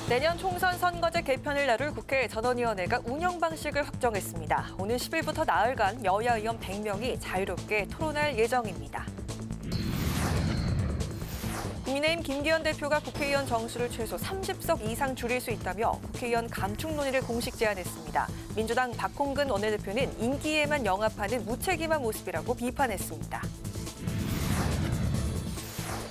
내년 총선 선거제 개편을 다룰 국회 전원위원회가 운영 방식을 확정했습니다. 오는 10일부터 나흘간 여야 의원 100명이 자유롭게 토론할 예정입니다. 국민의힘 김기현 대표가 국회의원 정수를 최소 30석 이상 줄일 수 있다며 국회의원 감축 논의를 공식 제안했습니다. 민주당 박홍근 원내대표는 임기에만 영합하는 무책임한 모습이라고 비판했습니다.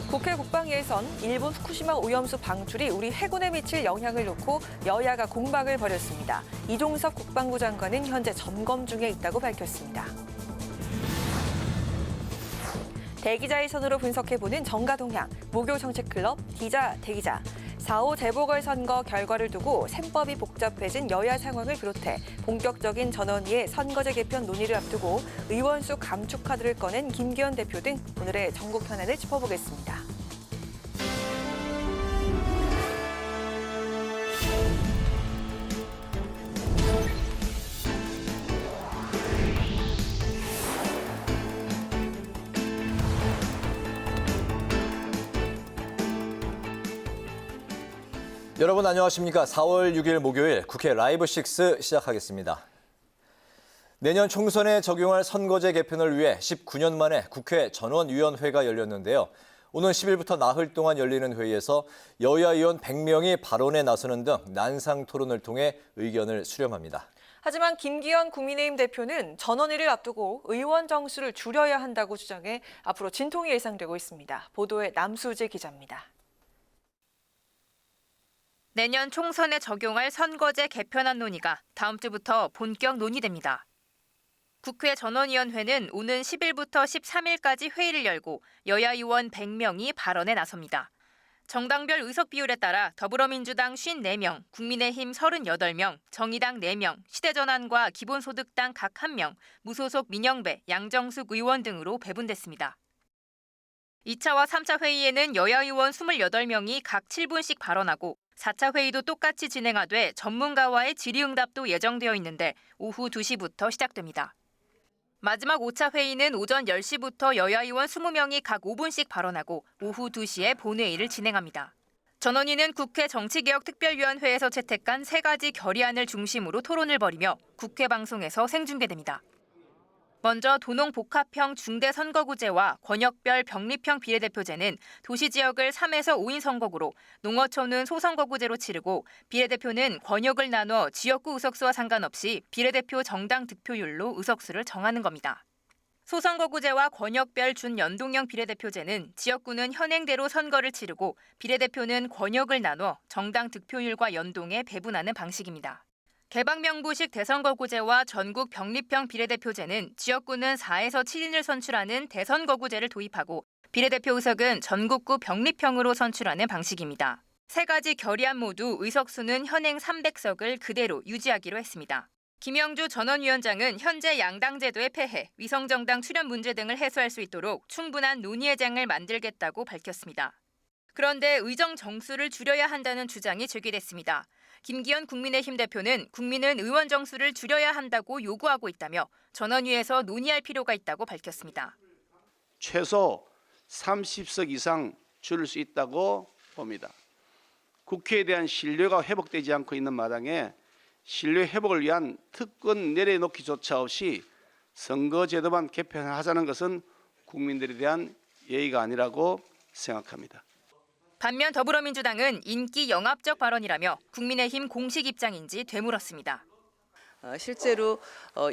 국회 국방위에선 일본 후쿠시마 오염수 방출이 우리 해군에 미칠 영향을 놓고 여야가 공방을 벌였습니다. 이종석 국방부 장관은 현재 점검 중에 있다고 밝혔습니다. 대기자의 선으로 분석해보는 정가동향, 목요정책클럽, 기자, 대기자. 4.5 재보궐선거 결과를 두고 셈법이 복잡해진 여야 상황을 비롯해 본격적인 전원위의 선거제 개편 논의를 앞두고 의원수 감축 카드를 꺼낸 김기현 대표 등 오늘의 전국 현안을 짚어보겠습니다. 여러분 안녕하십니까? 4월 6일 목요일 국회 라이브6 시작하겠습니다. 내년 총선에 적용할 선거제 개편을 위해 19년 만에 국회 전원위원회가 열렸는데요. 오는 10일부터 나흘 동안 열리는 회의에서 여야 의원 100명이 발언에 나서는 등 난상 토론을 통해 의견을 수렴합니다. 하지만 김기현 국민의힘 대표는 전원위를 앞두고 의원 정수를 줄여야 한다고 주장해 앞으로 진통이 예상되고 있습니다. 보도에 남수재 기자입니다. 내년 총선에 적용할 선거제 개편안 논의가 다음 주부터 본격 논의됩니다. 국회 전원위원회는 오는 10일부터 13일까지 회의를 열고 여야 의원 100명이 발언에 나섭니다. 정당별 의석 비율에 따라 더불어민주당 54명, 국민의힘 38명, 정의당 4명, 시대전환과 기본소득당 각 1명, 무소속 민영배, 양정숙 의원 등으로 배분됐습니다. 2차와 3차 회의에는 여야 의원 28명이 각 7분씩 발언하고 4차 회의도 똑같이 진행하되 전문가와의 질의응답도 예정되어 있는데 오후 2시부터 시작됩니다. 마지막 5차 회의는 오전 10시부터 여야 의원 20명이 각 5분씩 발언하고 오후 2시에 본회의를 진행합니다. 전원위는 국회 정치개혁특별위원회에서 채택한 3가지 결의안을 중심으로 토론을 벌이며 국회 방송에서 생중계됩니다. 먼저 도농복합형 중대선거구제와 권역별 병립형 비례대표제는 도시지역을 3에서 5인 선거구로, 농어촌은 소선거구제로 치르고 비례대표는 권역을 나눠 지역구 의석수와 상관없이 비례대표 정당 득표율로 의석수를 정하는 겁니다. 소선거구제와 권역별 준연동형 비례대표제는 지역구는 현행대로 선거를 치르고 비례대표는 권역을 나눠 정당 득표율과 연동해 배분하는 방식입니다. 개방명부식 대선거구제와 전국 병립형 비례대표제는 지역구는 4에서 7인을 선출하는 대선거구제를 도입하고 비례대표 의석은 전국구 병립형으로 선출하는 방식입니다. 3가지 결의안 모두 의석수는 현행 300석을 그대로 유지하기로 했습니다. 김영주 전원위원장은 현재 양당 제도의 폐해, 위성정당 출연 문제 등을 해소할 수 있도록 충분한 논의의 장을 만들겠다고 밝혔습니다. 그런데 의정 정수를 줄여야 한다는 주장이 제기됐습니다. 김기현 국민의힘 대표는 국민은 의원 정수를 줄여야 한다고 요구하고 있다며 전원위에서 논의할 필요가 있다고 밝혔습니다. 최소 30석 이상 줄일 수 있다고 봅니다. 국회에 대한 신뢰가 회복되지 않고 있는 마당에 신뢰 회복을 위한 특권 내려놓기조차 없이 선거제도만 개편하자는 것은 국민들에 대한 예의가 아니라고 생각합니다. 반면 더불어민주당은 인기 영합적 발언이라며 국민의힘 공식 입장인지 되물었습니다. 실제로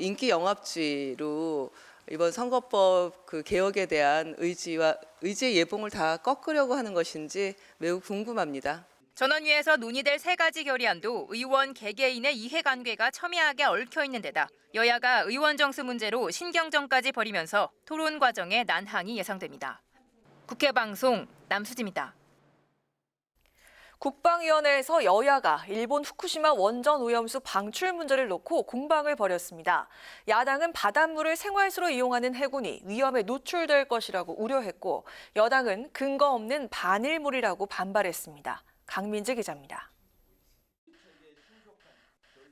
인기 영합주의로 이번 선거법 개혁에 대한 의지의 예봉을 다 꺾으려고 하는 것인지 매우 궁금합니다. 전원위에서 논의될 3가지 결의안도 의원 개개인의 이해관계가 첨예하게 얽혀 있는 데다 여야가 의원 정수 문제로 신경전까지 벌이면서 토론 과정에 난항이 예상됩니다. 국회 방송 남수지입니다. 국방위원회에서 여야가 일본 후쿠시마 원전 오염수 방출 문제를 놓고 공방을 벌였습니다. 야당은 바닷물을 생활수로 이용하는 해군이 위험에 노출될 것이라고 우려했고 여당은 근거 없는 반일물이라고 반발했습니다. 강민지 기자입니다.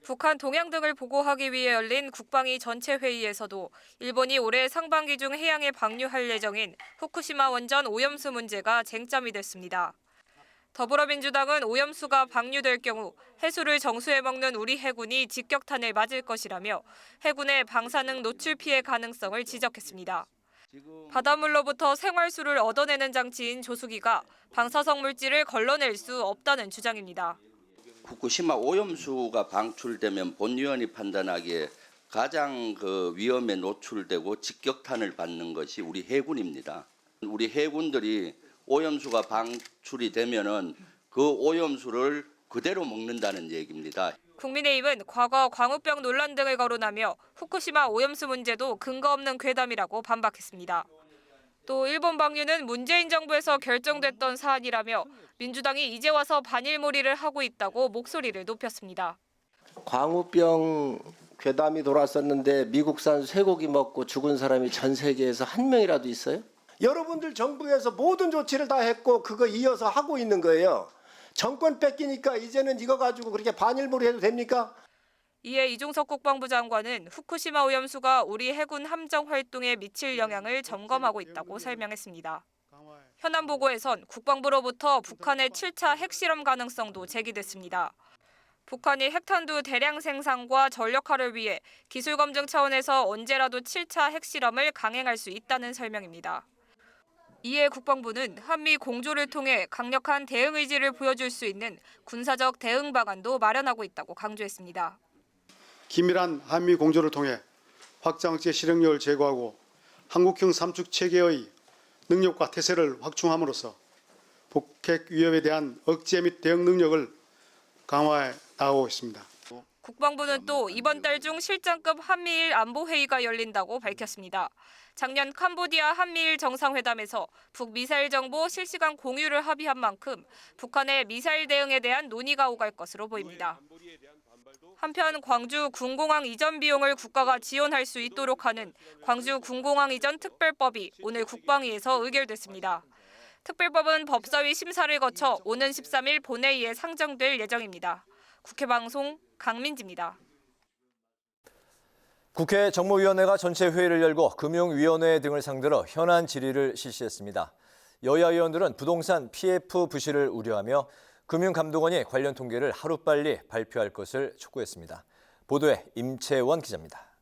북한 동향 등을 보고하기 위해 열린 국방위 전체 회의에서도 일본이 올해 상반기 중 해양에 방류할 예정인 후쿠시마 원전 오염수 문제가 쟁점이 됐습니다. 더불어민주당은 오염수가 방류될 경우 해수를 정수해 먹는 우리 해군이 직격탄을 맞을 것이라며 해군의 방사능 노출 피해 가능성을 지적했습니다. 바닷물로부터 생활수를 얻어내는 장치인 조수기가 방사성 물질을 걸러낼 수 없다는 주장입니다. 후쿠시마 오염수가 방출되면 본위원이 판단하기에 가장 위험에 노출되고 직격탄을 받는 것이 우리 해군입니다. 우리 해군들이 오염수가 방출이 되면은 그 오염수를 그대로 먹는다는 얘기입니다. 국민의힘은 과거 광우병 논란 등을 거론하며 후쿠시마 오염수 문제도 근거 없는 괴담이라고 반박했습니다. 또 일본 방류는 문재인 정부에서 결정됐던 사안이라며 민주당이 이제 와서 반일몰이를 하고 있다고 목소리를 높였습니다. 광우병 괴담이 돌았었는데 미국산 쇠고기 먹고 죽은 사람이 전 세계에서 한 명이라도 있어요? 여러분들 정부에서 모든 조치를 다 했고 그거 이어서 하고 있는 거예요. 정권 뺏기니까 이제는 이거 가지고 그렇게 반일몰이 해도 됩니까? 이에 이종석 국방부 장관은 후쿠시마 오염수가 우리 해군 함정 활동에 미칠 영향을 점검하고 있다고 설명했습니다. 현안 보고에선 국방부로부터 북한의 7차 핵실험 가능성도 제기됐습니다. 북한이 핵탄두 대량 생산과 전력화를 위해 기술 검증 차원에서 언제라도 7차 핵실험을 강행할 수 있다는 설명입니다. 이에 국방부는 한미 공조를 통해 강력한 대응 의지를 보여줄 수 있는 군사적 대응 방안도 마련하고 있다고 강조했습니다. 긴밀한 한미 공조를 통해 확장체 실행력을 제고하고 한국형 삼축 체계의 능력과 태세를 확충함으로써 북핵 위협에 대한 억제 및 대응 능력을 강화해 나가고 있습니다. 국방부는 또 이번 달 중 실장급 한미일 안보회의가 열린다고 밝혔습니다. 작년 캄보디아 한미일 정상회담에서 북미사일 정보 실시간 공유를 합의한 만큼 북한의 미사일 대응에 대한 논의가 오갈 것으로 보입니다. 한편 광주 군공항 이전 비용을 국가가 지원할 수 있도록 하는 광주 군공항 이전 특별법이 오늘 국방위에서 의결됐습니다. 특별법은 법사위 심사를 거쳐 오는 13일 본회의에 상정될 예정입니다. 국회방송 강민지입니다. 국회 정무위원회가 전체 회의를 열고 금융위원회 등을 상대로 현안 질의를 실시했습니다. 여야 의원들은 부동산 PF 부실을 우려하며 금융감독원이 관련 통계를 하루빨리 발표할 것을 촉구했습니다. 보도에 임채원 기자입니다.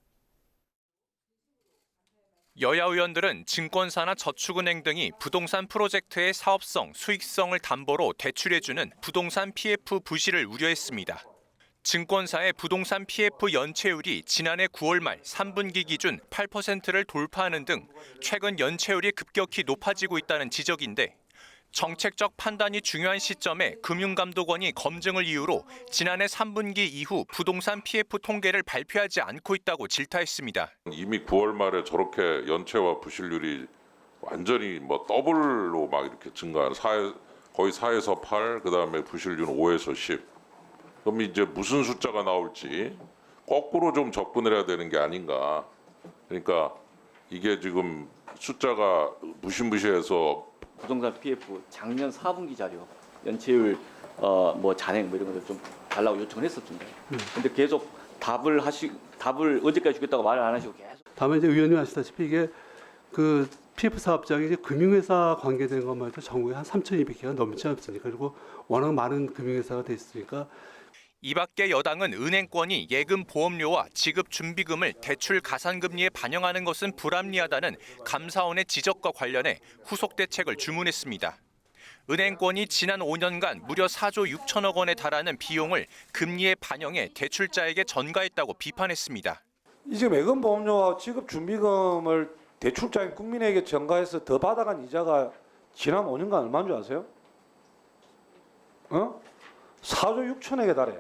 여야 의원들은 증권사나 저축은행 등이 부동산 프로젝트의 사업성, 수익성을 담보로 대출해주는 부동산 PF 부실을 우려했습니다. 증권사의 부동산 PF 연체율이 지난해 9월 말 3분기 기준 8%를 돌파하는 등 최근 연체율이 급격히 높아지고 있다는 지적인데 정책적 판단이 중요한 시점에 금융감독원이 검증을 이유로 지난해 3분기 이후 부동산 PF 통계를 발표하지 않고 있다고 질타했습니다. 이미 9월 말에 저렇게 연체와 부실률이 완전히 더블로 막 이렇게 증가한 거의 4에서 8, 그다음에 부실률은 5에서 10. 그럼 이제 무슨 숫자가 나올지 거꾸로 좀 접근을 해야 되는 게 아닌가. 그러니까 이게 지금 숫자가 무시무시해서 부동산 PF 작년 4분기 자료 연체율 잔액 이런 것들 좀 달라고 요청을 했었습니다. 근데 계속 답을 어제까지 주겠다고 말을 안 하시고 계속. 다만 이제 의원님 아시다시피 이게 그 PF 사업장이 이제 금융회사 관계된 것만 해도 전국에 한 3,200개가 넘지 않습니까? 그리고 워낙 많은 금융회사가 돼 있으니까. 이 밖에 여당은 은행권이 예금 보험료와 지급 준비금을 대출 가산금리에 반영하는 것은 불합리하다는 감사원의 지적과 관련해 후속 대책을 주문했습니다. 은행권이 지난 5년간 무려 4조 6천억 원에 달하는 비용을 금리에 반영해 대출자에게 전가했다고 비판했습니다. 이제 예금 보험료와 지급 준비금을 대출자인 국민에게 전가해서 더 받아간 이자가 지난 5년간 얼마인 줄 아세요? 4조 6천억에 달해.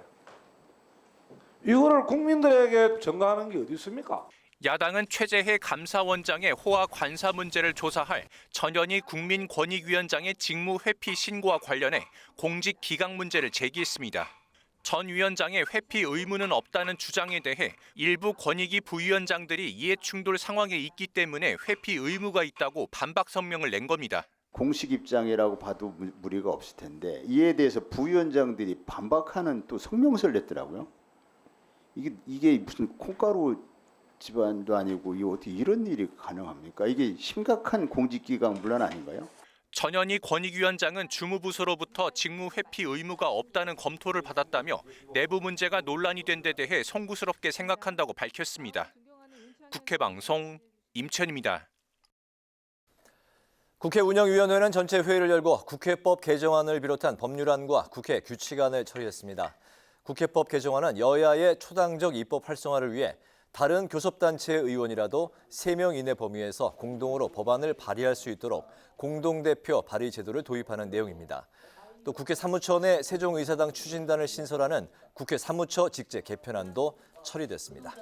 이거를 국민들에게 전가하는 게 어디 있습니까? 야당은 최재해 감사원장의 호화 관사 문제를 조사할 전현희 국민권익위원장의 직무 회피 신고와 관련해 공직 기각 문제를 제기했습니다. 전 위원장의 회피 의무는 없다는 주장에 대해 일부 권익위 부위원장들이 이해충돌 상황에 있기 때문에 회피 의무가 있다고 반박 성명을 낸 겁니다. 공식 입장이라고 봐도 무리가 없을 텐데 이에 대해서 부위원장들이 반박하는 또 성명서를 냈더라고요. 이게 무슨 콩가루 집안도 아니고 어떻게 이런 일이 가능합니까? 이게 심각한 공직기강 문란 아닌가요? 전현희 권익위원장은 주무부서로부터 직무 회피 의무가 없다는 검토를 받았다며 내부 문제가 논란이 된 데 대해 송구스럽게 생각한다고 밝혔습니다. 국회 방송 임천입니다. 국회 운영위원회는 전체 회의를 열고 국회법 개정안을 비롯한 법률안과 국회 규칙안을 처리했습니다. 국회법 개정안은 여야의 초당적 입법 활성화를 위해 다른 교섭단체의 의원이라도 3명 이내 범위에서 공동으로 법안을 발의할 수 있도록 공동대표 발의 제도를 도입하는 내용입니다. 또 국회 사무처 내 세종의사당 추진단을 신설하는 국회 사무처 직제 개편안도 처리됐습니다.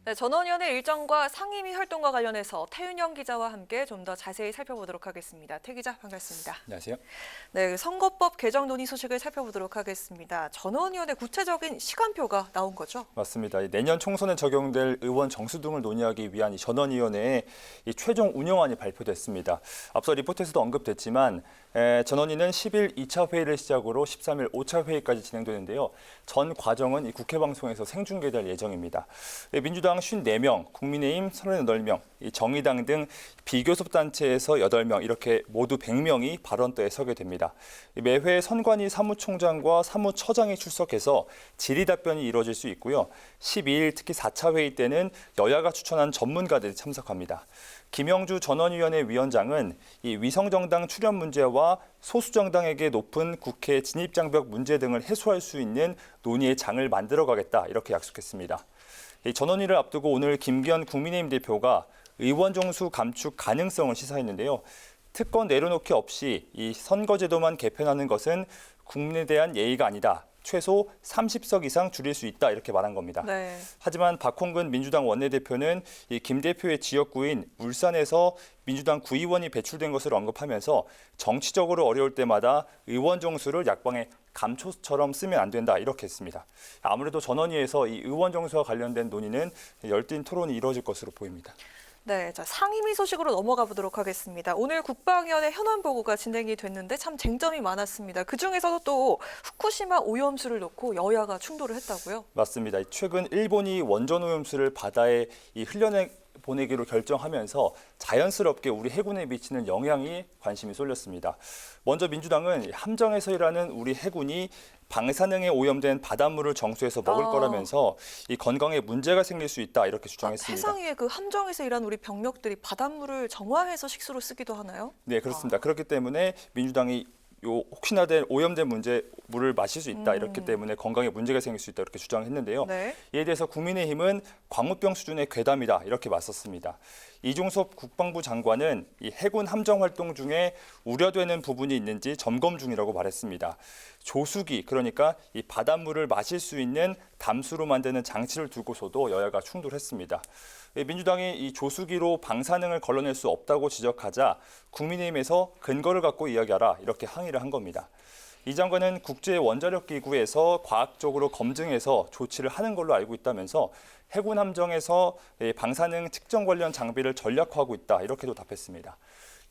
네, 전원위원회 일정과 상임위 활동과 관련해서 태윤영 기자와 함께 좀 더 자세히 살펴보도록 하겠습니다. 태 기자 반갑습니다. 안녕하세요. 네, 선거법 개정 논의 소식을 살펴보도록 하겠습니다. 전원위원회 구체적인 시간표가 나온 거죠? 맞습니다. 내년 총선에 적용될 의원 정수 등을 논의하기 위한 이 전원위원회의 이 최종 운영안이 발표됐습니다. 앞서 리포트에서도 언급됐지만 전원위는 10일 2차 회의를 시작으로 13일 5차 회의까지 진행되는데요. 전 과정은 이 국회 방송에서 생중계될 예정입니다. 민주당 54명, 국민의힘 38명, 정의당 등 비교섭단체에서 8명, 이렇게 모두 100명이 발언대에 서게 됩니다. 매회 선관위 사무총장과 사무처장이 출석해서 질의답변이 이루어질 수 있고요. 12일 특히 4차 회의 때는 여야가 추천한 전문가들이 참석합니다. 김영주 전원위원회 위원장은 이 위성정당 출연 문제와 소수정당에게 높은 국회 진입장벽 문제 등을 해소할 수 있는 논의의 장을 만들어가겠다, 이렇게 약속했습니다. 전원위를 앞두고 오늘 김기현 국민의힘 대표가 의원 정수 감축 가능성을 시사했는데요. 특권 내려놓기 없이 이 선거제도만 개편하는 것은 국민에 대한 예의가 아니다. 최소 30석 이상 줄일 수 있다, 이렇게 말한 겁니다. 네. 하지만 박홍근 민주당 원내대표는 이 김 대표의 지역구인 울산에서 민주당 구의원이 배출된 것을 언급하면서 정치적으로 어려울 때마다 의원 정수를 약방의 감초처럼 쓰면 안 된다, 이렇게 했습니다. 아무래도 전원위에서 이 의원 정수와 관련된 논의는 열띤 토론이 이루어질 것으로 보입니다. 네, 자, 상임위 소식으로 넘어가 보도록 하겠습니다. 오늘 국방위원회 현안 보고가 진행이 됐는데 참 쟁점이 많았습니다. 그중에서도 또 후쿠시마 오염수를 놓고 여야가 충돌을 했다고요? 맞습니다. 최근 일본이 원전 오염수를 바다에 흘려내 보내기로 결정하면서 자연스럽게 우리 해군에 미치는 영향이 관심이 쏠렸습니다. 먼저 민주당은 함정에서 일하는 우리 해군이 방사능에 오염된 바닷물을 정수해서 먹을 거라면서 이 건강에 문제가 생길 수 있다, 이렇게 주장했습니다. 해상 위에 그 함정에서 일하는 우리 병력들이 바닷물을 정화해서 식수로 쓰기도 하나요? 네, 그렇습니다. 그렇기 때문에 민주당이 혹시나 된 오염된 물을 마실 수 있다, 이렇기 때문에 건강에 문제가 생길 수 있다, 이렇게 주장했는데요. 네. 이에 대해서 국민의힘은 광우병 수준의 괴담이다, 이렇게 맞섰습니다. 이종섭 국방부 장관은 이 해군 함정 활동 중에 우려되는 부분이 있는지 점검 중이라고 말했습니다. 조수기, 그러니까 이 바닷물을 마실 수 있는 담수로 만드는 장치를 두고서도 여야가 충돌했습니다. 민주당이 이 조수기로 방사능을 걸러낼 수 없다고 지적하자 국민의힘에서 근거를 갖고 이야기하라, 이렇게 항의를 한 겁니다. 이 장관은 국제원자력기구에서 과학적으로 검증해서 조치를 하는 걸로 알고 있다면서 해군 함정에서 방사능 측정 관련 장비를 전략화하고 있다, 이렇게도 답했습니다.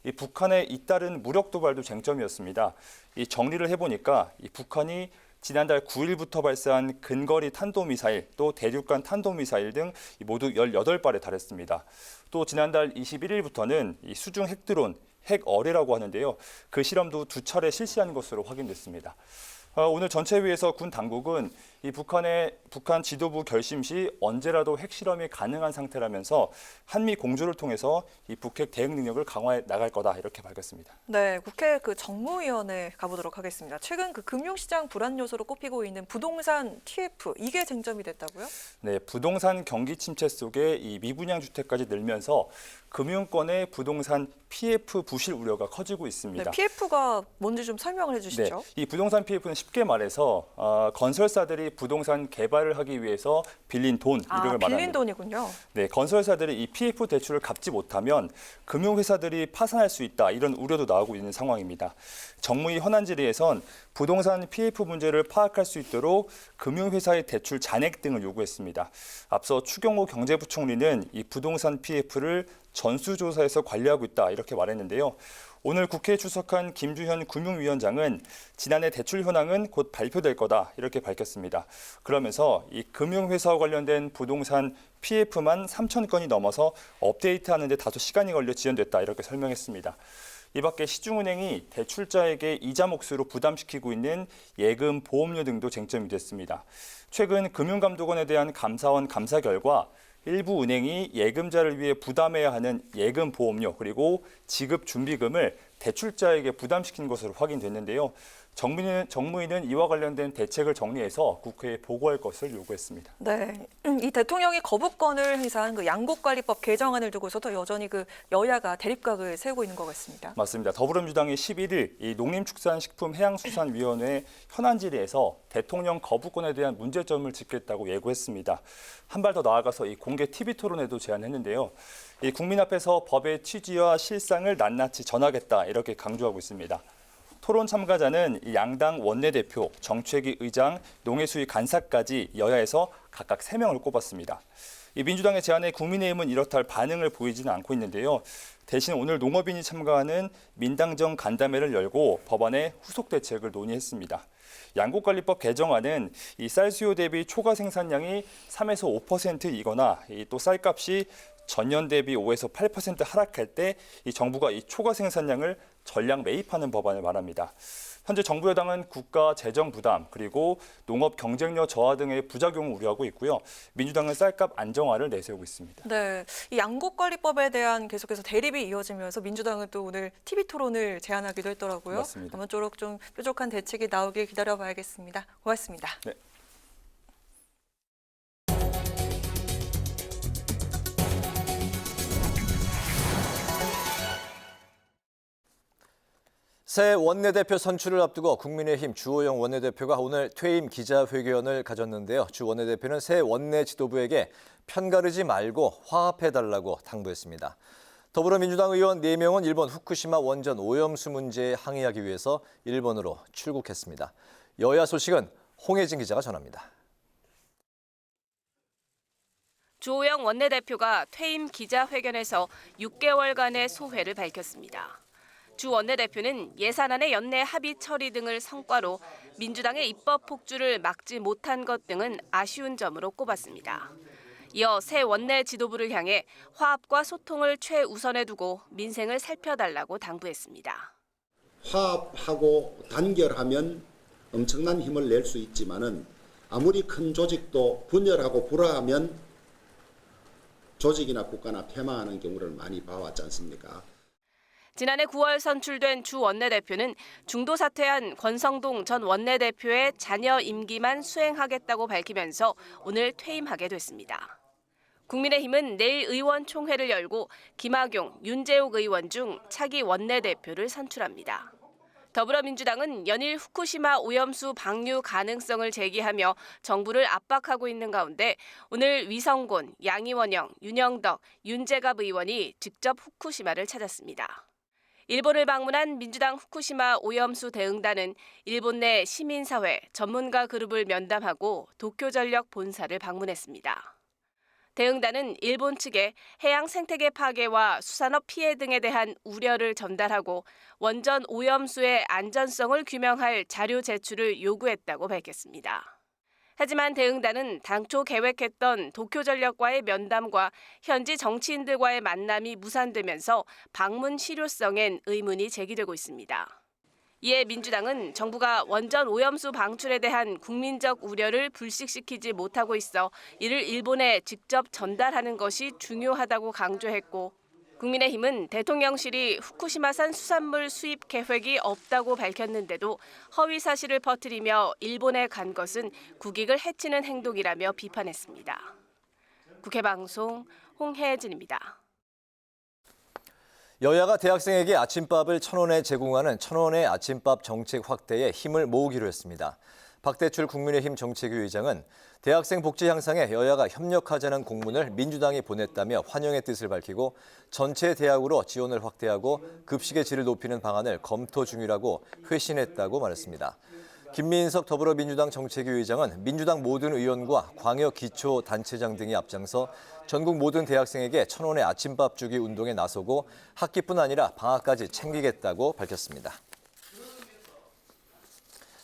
이 북한의 잇따른 무력 도발도 쟁점이었습니다. 이 정리를 해보니까 이 북한이 지난달 9일부터 발사한 근거리 탄도미사일, 또 대륙간 탄도미사일 등 모두 18발에 달했습니다. 또 지난달 21일부터는 이 수중 핵드론, 핵어뢰라고 하는데요. 그 실험도 2차례 실시한 것으로 확인됐습니다. 오늘 전체회의에서 군 당국은 이 북한 지도부 결심 시 언제라도 핵실험이 가능한 상태라면서 한미 공조를 통해서 이 북핵 대응 능력을 강화해 나갈 거다, 이렇게 밝혔습니다. 네, 국회 그 정무위원회 가보도록 하겠습니다. 최근 그 금융시장 불안 요소로 꼽히고 있는 부동산 TF, 이게 쟁점이 됐다고요? 네, 부동산 경기 침체 속에 이 미분양 주택까지 늘면서 금융권의 부동산 PF 부실 우려가 커지고 있습니다. 네, PF가 뭔지 좀 설명을 해주시죠. 네, 이 부동산 PF는 쉽게 말해서 건설사들이 부동산 개발을 하기 위해서 빌린 돈, 이름을 말합니다. 빌린 돈이군요. 네, 건설사들이 이 PF 대출을 갚지 못하면 금융회사들이 파산할 수 있다, 이런 우려도 나오고 있는 상황입니다. 정무위 현안 질의에선 부동산 PF 문제를 파악할 수 있도록 금융회사의 대출 잔액 등을 요구했습니다. 앞서 추경호 경제부총리는 이 부동산 PF를 전수조사에서 관리하고 있다, 이렇게 말했는데요. 오늘 국회에 출석한 김주현 금융위원장은 지난해 대출 현황은 곧 발표될 거다 이렇게 밝혔습니다. 그러면서 이 금융회사와 관련된 부동산 PF만 3천 건이 넘어서 업데이트하는 데 다소 시간이 걸려 지연됐다 이렇게 설명했습니다. 이 밖에 시중은행이 대출자에게 이자 몫으로 부담시키고 있는 예금, 보험료 등도 쟁점이 됐습니다. 최근 금융감독원에 대한 감사원 감사 결과 일부 은행이 예금자를 위해 부담해야 하는 예금 보험료 그리고 지급 준비금을 대출자에게 부담시킨 것으로 확인됐는데요. 정무위는 이와 관련된 대책을 정리해서 국회에 보고할 것을 요구했습니다. 네, 이 대통령이 거부권을 행사한 그 양곡관리법 개정안을 두고서도 여전히 그 여야가 대립각을 세우고 있는 것 같습니다. 맞습니다. 더불어민주당이 11일 이 농림축산식품해양수산위원회 현안 질의에서 대통령 거부권에 대한 문제점을 짚겠다고 예고했습니다. 한 발 더 나아가서 이 공개 TV 토론에도 제안했는데요. 이 국민 앞에서 법의 취지와 실상을 낱낱이 전하겠다 이렇게 강조하고 있습니다. 토론 참가자는 양당 원내대표, 정책위 의장, 농해수위 간사까지 여야에서 각각 3명을 꼽았습니다. 이 민주당의 제안에 국민의힘은 이렇다 할 반응을 보이지는 않고 있는데요. 대신 오늘 농업인이 참가하는 민당정 간담회를 열고 법안의 후속 대책을 논의했습니다. 양곡관리법 개정안은 이 쌀 수요 대비 초과 생산량이 3에서 5%이거나 또 쌀값이 전년 대비 5에서 8% 하락할 때 이 정부가 이 초과 생산량을 전량 매입하는 법안을 말합니다. 현재 정부 여당은 국가 재정 부담 그리고 농업 경쟁력 저하 등의 부작용을 우려하고 있고요. 민주당은 쌀값 안정화를 내세우고 있습니다. 네, 이 양곡관리법에 대한 계속해서 대립이 이어지면서 민주당은 또 오늘 TV 토론을 제안하기도 했더라고요. 맞습니다. 아무쪼록 좀 뾰족한 대책이 나오길 기다려봐야겠습니다. 고맙습니다. 네. 새 원내대표 선출을 앞두고 국민의힘 주호영 원내대표가 오늘 퇴임 기자회견을 가졌는데요. 주 원내대표는 새 원내 지도부에게 편가르지 말고 화합해달라고 당부했습니다. 더불어민주당 의원 4명은 일본 후쿠시마 원전 오염수 문제에 항의하기 위해서 일본으로 출국했습니다. 여야 소식은 홍혜진 기자가 전합니다. 주호영 원내대표가 퇴임 기자회견에서 6개월간의 소회를 밝혔습니다. 주 원내대표는 예산안의 연내 합의 처리 등을 성과로 민주당의 입법 폭주를 막지 못한 것 등은 아쉬운 점으로 꼽았습니다. 이어 새 원내 지도부를 향해 화합과 소통을 최우선에 두고 민생을 살펴달라고 당부했습니다. 화합하고 단결하면 엄청난 힘을 낼 수 있지만은 아무리 큰 조직도 분열하고 불화하면 조직이나 국가나 폐망하는 경우를 많이 봐왔지 않습니까? 지난해 9월 선출된 주 원내대표는 중도 사퇴한 권성동 전 원내대표의 자녀 임기만 수행하겠다고 밝히면서 오늘 퇴임하게 됐습니다. 국민의힘은 내일 의원총회를 열고 김학용, 윤재욱 의원 중 차기 원내대표를 선출합니다. 더불어민주당은 연일 후쿠시마 오염수 방류 가능성을 제기하며 정부를 압박하고 있는 가운데 오늘 위성곤, 양이원영, 윤영덕, 윤재갑 의원이 직접 후쿠시마를 찾았습니다. 일본을 방문한 민주당 후쿠시마 오염수 대응단은 일본 내 시민사회, 전문가 그룹을 면담하고 도쿄전력 본사를 방문했습니다. 대응단은 일본 측에 해양 생태계 파괴와 수산업 피해 등에 대한 우려를 전달하고 원전 오염수의 안전성을 규명할 자료 제출을 요구했다고 밝혔습니다. 하지만 대응단은 당초 계획했던 도쿄전력과의 면담과 현지 정치인들과의 만남이 무산되면서 방문 실효성엔 의문이 제기되고 있습니다. 이에 민주당은 정부가 원전 오염수 방출에 대한 국민적 우려를 불식시키지 못하고 있어 이를 일본에 직접 전달하는 것이 중요하다고 강조했고 국민의힘은 대통령실이 후쿠시마산 수산물 수입 계획이 없다고 밝혔는데도 허위 사실을 퍼뜨리며 일본에 간 것은 국익을 해치는 행동이라며 비판했습니다. 국회 방송 홍혜진입니다. 여야가 대학생에게 아침밥을 1,000원에 제공하는 1,000원의 아침밥 정책 확대에 힘을 모으기로 했습니다. 박대출 국민의힘 정책위 의장은 대학생 복지 향상에 여야가 협력하자는 공문을 민주당이 보냈다며 환영의 뜻을 밝히고 전체 대학으로 지원을 확대하고 급식의 질을 높이는 방안을 검토 중이라고 회신했다고 말했습니다. 김민석 더불어민주당 정책위 의장은 민주당 모든 의원과 광역기초단체장 등이 앞장서 전국 모든 대학생에게 1,000원의 아침밥 주기 운동에 나서고 학기뿐 아니라 방학까지 챙기겠다고 밝혔습니다.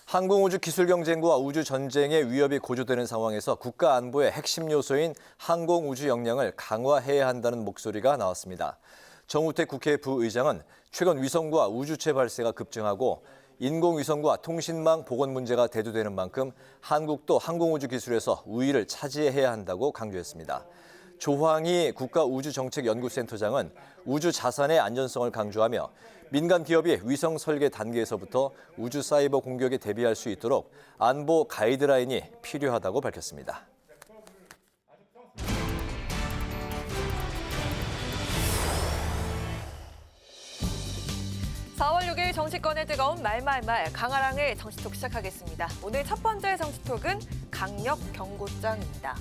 항공우주기술경쟁과 우주전쟁의 위협이 고조되는 상황에서 국가 안보의 핵심 요소인 항공우주 역량을 강화해야 한다는 목소리가 나왔습니다. 정우택 국회 부의장은 최근 위성과 우주체 발사가 급증하고 인공위성과 통신망 복원 문제가 대두되는 만큼 한국도 항공우주 기술에서 우위를 차지해야 한다고 강조했습니다. 조황희 국가우주정책연구센터장은 우주 자산의 안전성을 강조하며 민간 기업이 위성 설계 단계에서부터 우주 사이버 공격에 대비할 수 있도록 안보 가이드라인이 필요하다고 밝혔습니다. (4월 6일) 정치권의 뜨거운 말말말 강아랑의 정치톡 시작하겠습니다. 오늘 첫 번째 정치톡은 강력 경고장입니다.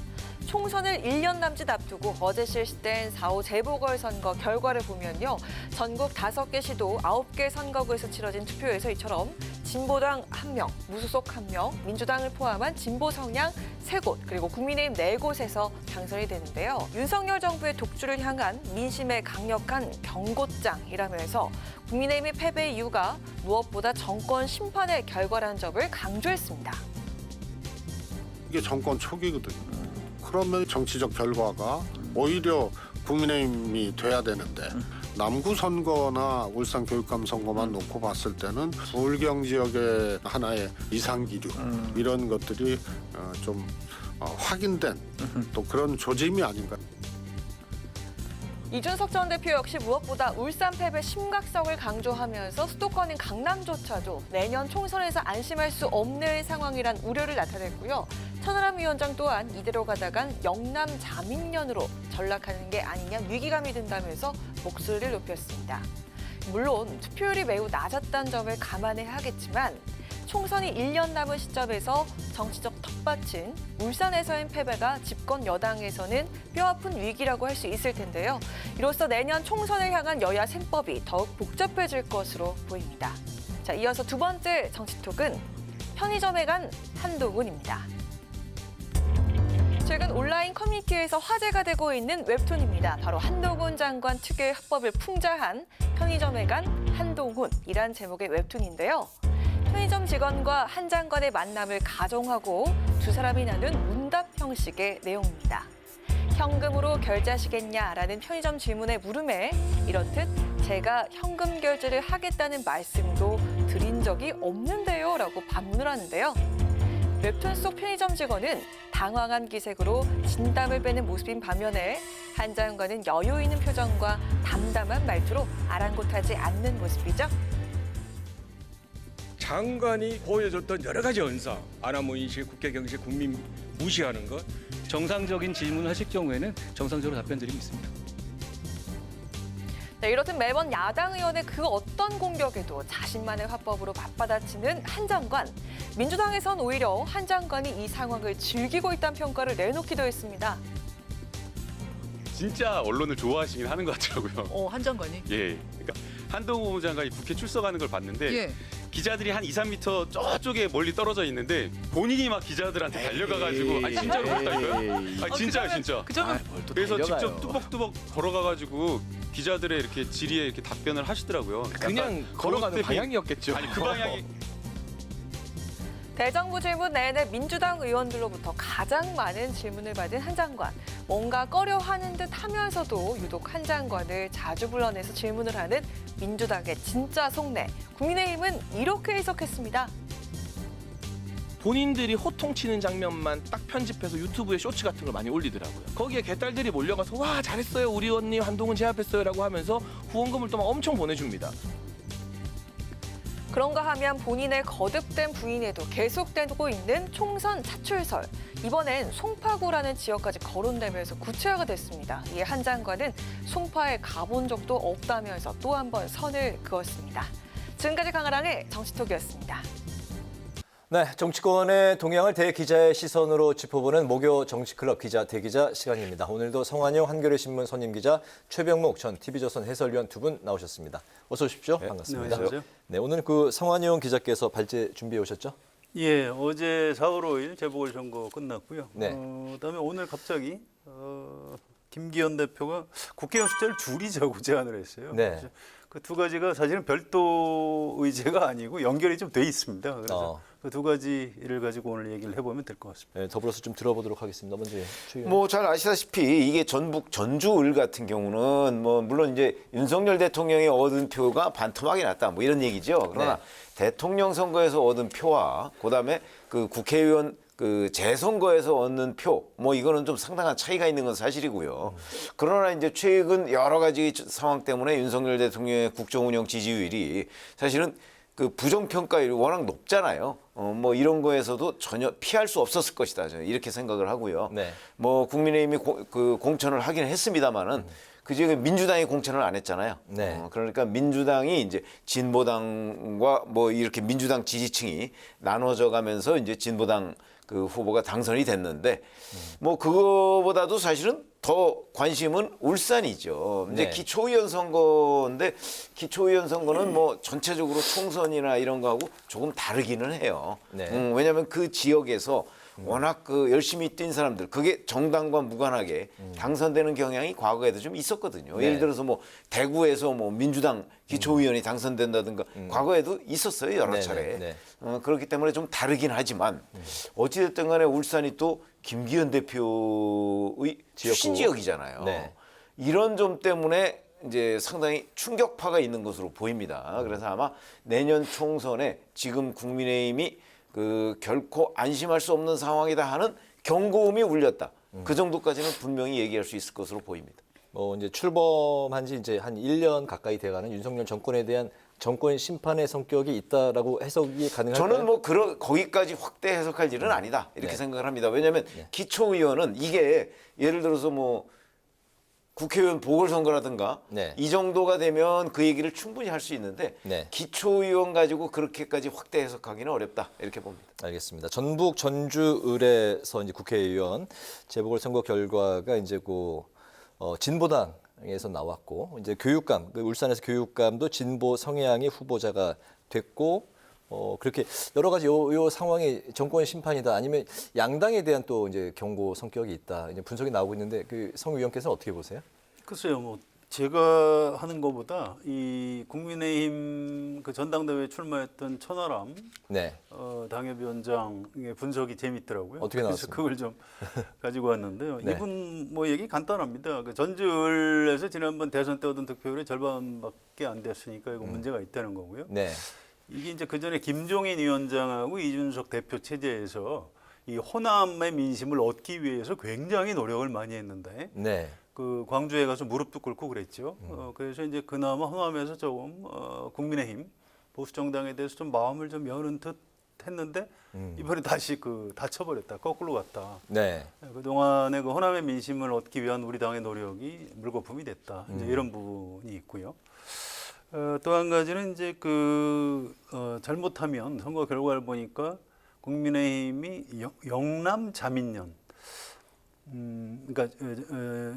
총선을 1년 남짓 앞두고 어제 실시된 4.5 재보궐선거 결과를 보면요. 전국 5개 시도 9개 선거구에서 치러진 투표에서 이처럼 진보당 1명, 무소속 1명, 민주당을 포함한 진보 성향 3곳, 그리고 국민의힘 4곳에서 당선이 되는데요. 윤석열 정부의 독주를 향한 민심의 강력한 경고장이라면서 국민의힘의 패배 이유가 무엇보다 정권 심판의 결과라는 점을 강조했습니다. 이게 정권 초기거든요. 그러면 정치적 결과가 오히려 국민의힘이 돼야 되는데 남구 선거나 울산 교육감 선거만 놓고 봤을 때는 부울경 지역의 하나의 이상 기류 이런 것들이 좀 확인된 또 그런 조짐이 아닌가. 이준석 전 대표 역시 무엇보다 울산 패배 심각성을 강조하면서 수도권인 강남조차도 내년 총선에서 안심할 수 없는 상황이란 우려를 나타냈고요. 천하람 위원장 또한 이대로 가다간 영남 자민련으로 전락하는 게 아니냐 위기감이 든다면서 목소리를 높였습니다. 물론 투표율이 매우 낮았다는 점을 감안해야 하겠지만 총선이 1년 남은 시점에서 정치적 텃밭인 울산에서의 패배가 집권 여당에서는 뼈아픈 위기라고 할 수 있을 텐데요. 이로써 내년 총선을 향한 여야 셈법이 더욱 복잡해질 것으로 보입니다. 자, 이어서 두 번째 정치톡은 편의점에 간 한동훈입니다. 최근 온라인 커뮤니티에서 화제가 되고 있는 웹툰입니다. 바로 한동훈 장관 특유의 화법을 풍자한 편의점에 간 한동훈이란 제목의 웹툰인데요. 편의점 직원과 한 장관의 만남을 가정하고 두 사람이 나눈 문답 형식의 내용입니다. 현금으로 결제하시겠냐라는 편의점 질문의 물음에 이렇듯 제가 현금 결제를 하겠다는 말씀도 드린 적이 없는데요 라고 반문을 하는데요. 웹툰 속 편의점 직원은 당황한 기색으로 진담을 빼는 모습인 반면에 한 장관은 여유 있는 표정과 담담한 말투로 아랑곳하지 않는 모습이죠. 장관이 보여줬던 여러 가지 언사, 아나모 인식, 국회 경식, 국민 무시하는 것, 정상적인 질문을 하실 경우에는 정상적으로 답변드리고 있습니다. 네, 이렇듯 매번 야당 의원의 그 어떤 공격에도 자신만의 화법으로 맞받아치는 한 장관. 민주당에선 오히려 한 장관이 이 상황을 즐기고 있다는 평가를 내놓기도 했습니다. 진짜 언론을 좋아하시긴 하는 것 같더라고요. 한 장관이? 예. 그러니까 한동훈 장관이 국회 출석하는 걸 봤는데 기자들이 한 2, 3m 저쪽에 멀리 떨어져 있는데 본인이 막 기자들한테 달려가가지고 아니 진짜로 그렇다니까요? 아니 진짜 진짜. 그래서 직접 뚜벅뚜벅 걸어가가지고 기자들의 이렇게 질의에 이렇게 답변을 하시더라고요. 그냥 걸어가는 방향이었겠죠. 아니 그 방향이. 대정부 질문 내내 민주당 의원들로부터 가장 많은 질문을 받은 한 장관. 뭔가 꺼려하는 듯 하면서도 유독 한 장관을 자주 불러내서 질문을 하는 민주당의 진짜 속내. 국민의힘은 이렇게 해석했습니다. 본인들이 호통치는 장면만 딱 편집해서 유튜브에 쇼츠 같은 걸 많이 올리더라고요. 거기에 개딸들이 몰려가서 와 잘했어요 우리 언니 한동훈 제압했어요 라고 하면서 후원금을 또 막 엄청 보내줍니다. 그런가 하면 본인의 거듭된 부인에도 계속되고 있는 총선 차출설. 이번엔 송파구라는 지역까지 거론되면서 구체화가 됐습니다. 이에 한 장관은 송파에 가본 적도 없다면서 또 한 번 선을 그었습니다. 지금까지 강아랑의 정치톡이었습니다. 네, 정치권의 동향을 대기자의 시선으로 짚어보는 목요 정치클럽 기자 대기자 시간입니다. 오늘도 성환영 한겨레신문 선임기자 최병묵 전 TV조선 해설위원 두 분 나오셨습니다. 어서 오십시오. 반갑습니다. 안녕하세요. 네, 오늘 그 성환영 기자께서 발제 준비해 오셨죠? 예, 어제 4월 5일 재보궐선거 끝났고요. 네. 그다음에 오늘 갑자기 김기현 대표가 국회의원 숫자를 줄이자고 제안을 했어요. 네. 그 두 가지가 사실은 별도 의제가 아니고 연결이 좀 돼 있습니다. 그래서 그 두 가지를 가지고 오늘 얘기를 해보면 될 것 같습니다. 네, 더불어서 좀 들어보도록 하겠습니다. 먼저 최 의원. 뭐 잘 아시다시피 이게 전북 전주을 같은 경우는 뭐 물론 이제 윤석열 대통령이 얻은 표가 반토막이 났다 뭐 이런 얘기죠. 그러나 대통령 선거에서 얻은 표와 그다음에 그 국회의원 그 재선거에서 얻는 표, 뭐 이거는 좀 상당한 차이가 있는 건 사실이고요. 그러나 이제 최근 여러 가지 상황 때문에 윤석열 대통령의 국정운영 지지율이 사실은 그 부정평가율이 워낙 높잖아요. 뭐 이런 거에서도 전혀 피할 수 없었을 것이다. 저는 이렇게 생각을 하고요. 네. 뭐 국민의힘이 그 공천을 하긴 했습니다만은 그중에 민주당이 공천을 안 했잖아요. 네. 그러니까 민주당이 이제 진보당과 뭐 이렇게 민주당 지지층이 나눠져 가면서 이제 진보당 그 후보가 당선이 됐는데 뭐 그거보다도 사실은 더 관심은 울산이죠. 이제 네. 기초의원 선거인데 기초의원 선거는 뭐 전체적으로 총선이나 이런 거하고 조금 다르기는 해요. 네. 왜냐하면 그 지역에서 워낙 그 열심히 뛴 사람들 그게 정당과 무관하게 당선되는 경향이 과거에도 좀 있었거든요. 네. 예를 들어서 뭐 대구에서 뭐 민주당 기초의원이 당선된다든가 과거에도 있었어요 여러 네, 차례. 네, 그렇기 때문에 좀 다르긴 하지만 어찌됐든 간에 울산이 또 김기현 대표의 출신 지역이잖아요. 네. 이런 점 때문에 이제 상당히 충격파가 있는 것으로 보입니다. 그래서 아마 내년 총선에 지금 국민의힘이 그 결코 안심할 수 없는 상황이다 하는 경고음이 울렸다. 그 정도까지는 분명히 얘기할 수 있을 것으로 보입니다. 뭐 이제 출범한 지 이제 한 1년 가까이 돼가는 윤석열 정권에 대한 정권 심판의 성격이 있다라고 해석이 가능할까요? 저는 뭐 거기까지 확대 해석할 일은 아니다 이렇게 생각을 합니다. 왜냐하면 기초의원은 이게 예를 들어서 뭐 국회의원 보궐선거라든가 이 정도가 되면 그 얘기를 충분히 할 수 있는데 기초의원 가지고 그렇게까지 확대 해석하기는 어렵다 이렇게 봅니다. 알겠습니다. 전북 전주을에서 이제 국회의원 재보궐선거 결과가 이제 진보당에서 나왔고 이제 교육감 울산에서 교육감도 진보 성향의 후보자가 됐고 그렇게 여러 가지 요 상황이 정권 심판이다 아니면 양당에 대한 또 이제 경고 성격이 있다 이제 분석이 나오고 있는데 그 성 의원께서는 어떻게 보세요? 글쎄요, 뭐 제가 하는 것보다 이 국민의힘 그 전당대회에 출마했던 천하람 당협위원장의 분석이 재밌더라고요. 어떻게 나왔습니까? 그래서 그걸 좀 가지고 왔는데요. 네. 이분 뭐 얘기 간단합니다. 그 전주을에서 지난번 대선 때 얻은 득표율이 절반밖에 안 됐으니까 이거 문제가 있다는 거고요. 네. 이게 이제 그 전에 김종인 위원장하고 이준석 대표 체제에서 이 호남의 민심을 얻기 위해서 굉장히 노력을 많이 했는데. 네. 그 광주에 가서 무릎도 꿇고 그랬죠. 그래서 이제 그나마 호남에서 조금 국민의힘 보수 정당에 대해서 좀 마음을 좀 여는 듯 했는데 이번에 다시 다쳐버렸다. 거꾸로 갔다. 네. 그 동안에 그 호남의 민심을 얻기 위한 우리 당의 노력이 물거품이 됐다. 이제 이런 부분이 있고요. 또 한 가지는 이제 잘못하면 선거 결과를 보니까 국민의힘이 영남 자민련 그러니까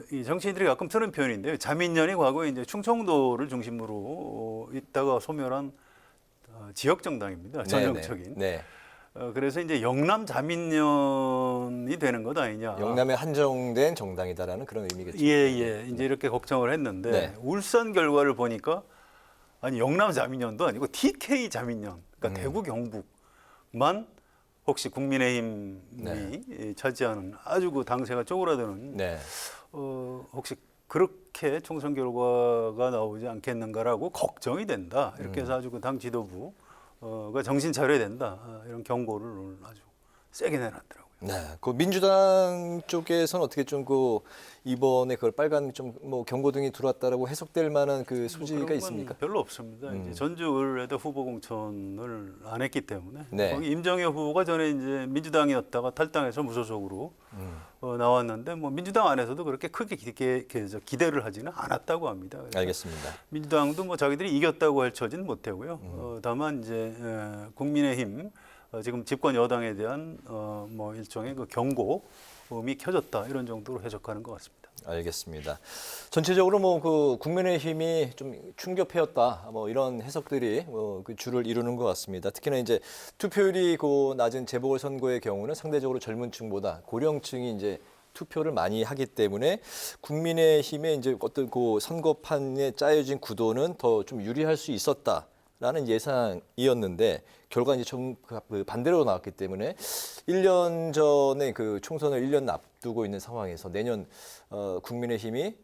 이 정치인들이 가끔 쓰는 표현인데요. 자민련이 과거에 이제 충청도를 중심으로 있다가 소멸한 지역 정당입니다. 전형적인. 네. 그래서 이제 영남 자민련이 되는 것 아니냐. 영남에 한정된 정당이다라는 그런 의미겠죠. 예. 이제 이렇게 걱정을 했는데 울산 결과를 보니까 아니 영남 자민련도 아니고 TK 자민련. 그러니까 대구 경북만 혹시 국민의힘이 차지하는 아주 그 당세가 쪼그라드는 혹시 그렇게 총선 결과가 나오지 않겠는가라고 걱정이 된다. 이렇게 해서 아주 그 당 지도부가 정신 차려야 된다. 이런 경고를 오늘 아주 세게 내놨더라고요. 네, 그 민주당 쪽에서는 어떻게 좀 이번에 그걸 빨간 좀 뭐 경고 등이 들어왔다라고 해석될 만한 그 소지가 있습니까? 별로 없습니다. 이제 전주을에도 후보 공천을 안 했기 때문에 네. 거기 임정혜 후보가 전에 이제 민주당이었다가 탈당해서 무소속으로 나왔는데 뭐 민주당 안에서도 그렇게 크게 기대를 하지는 않았다고 합니다. 알겠습니다. 민주당도 뭐 자기들이 이겼다고 할 처지는 못하고요. 다만 이제 국민의힘 지금 집권 여당에 대한 뭐 일종의 그 경고음이 켜졌다 이런 정도로 해석하는 것 같습니다. 알겠습니다. 전체적으로 뭐 그 국민의힘이 좀 충격패였다, 뭐 이런 해석들이 그 주를 이루는 것 같습니다. 특히나 이제 투표율이 그 낮은 재보궐선거의 경우는 상대적으로 젊은층보다 고령층이 이제 투표를 많이 하기 때문에 국민의힘의 이제 어떤 그 선거판에 짜여진 구도는 더 좀 유리할 수 있었다라는 예상이었는데 결과 이제 좀 반대로 나왔기 때문에 1년 전에 그 총선을 1년 앞두고 있는 상황에서 내년 국민의힘이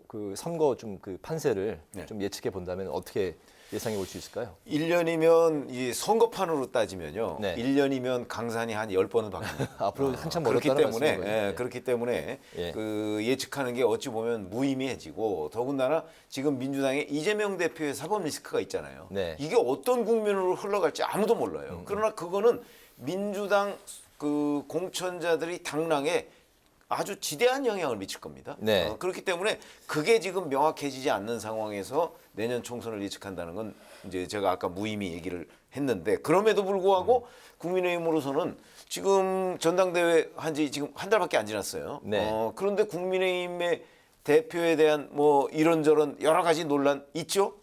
그 선거 좀 그 판세를 좀 예측해 본다면 어떻게 예상해 볼 수 있을까요? 1년이면 이 선거판으로 따지면요. 네. 1년이면 강산이 한 10번은 바뀝니다. 앞으로 한참 그렇기 멀었다는 때문에 말씀인 거죠. 예, 그렇기 때문에 예. 그 예측하는 게 어찌 보면 무의미해지고 더군다나 지금 민주당의 이재명 대표의 사법 리스크가 있잖아요. 네. 이게 어떤 국면으로 흘러갈지 아무도 몰라요. 그러나 그거는 민주당 그 공천자들이 당락에 아주 지대한 영향을 미칠 겁니다. 네. 그렇기 때문에 그게 지금 명확해지지 않는 상황에서 내년 총선을 예측한다는 건 이제 제가 아까 무의미 얘기를 했는데 그럼에도 불구하고 국민의힘으로서는 지금 전당대회 한지 지금 한 달밖에 안 지났어요. 네. 그런데 국민의힘의 대표에 대한 뭐 이런저런 여러 가지 논란 있죠.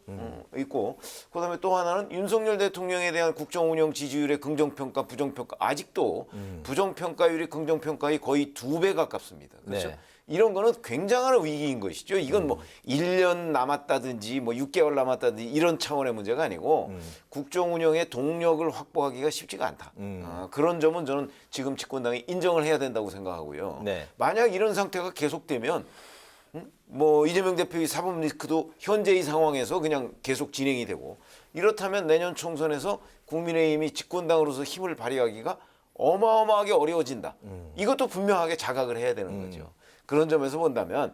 있고 그다음에 또 하나는 윤석열 대통령에 대한 국정운영 지지율의 긍정평가, 부정평가 아직도 부정평가율이 긍정평가의 거의 2배 가깝습니다. 그렇죠. 네. 이런 거는 굉장한 위기인 것이죠. 이건 뭐 1년 남았다든지 뭐 6개월 남았다든지 이런 차원의 문제가 아니고 국정운영의 동력을 확보하기가 쉽지가 않다. 그런 점은 저는 지금 집권당이 인정을 해야 된다고 생각하고요. 네. 만약 이런 상태가 계속되면 뭐 이재명 대표의 사법 리스크도 현재의 상황에서 그냥 계속 진행이 되고 이렇다면 내년 총선에서 국민의힘이 집권당으로서 힘을 발휘하기가 어마어마하게 어려워진다. 이것도 분명하게 자각을 해야 되는 거죠. 그런 점에서 본다면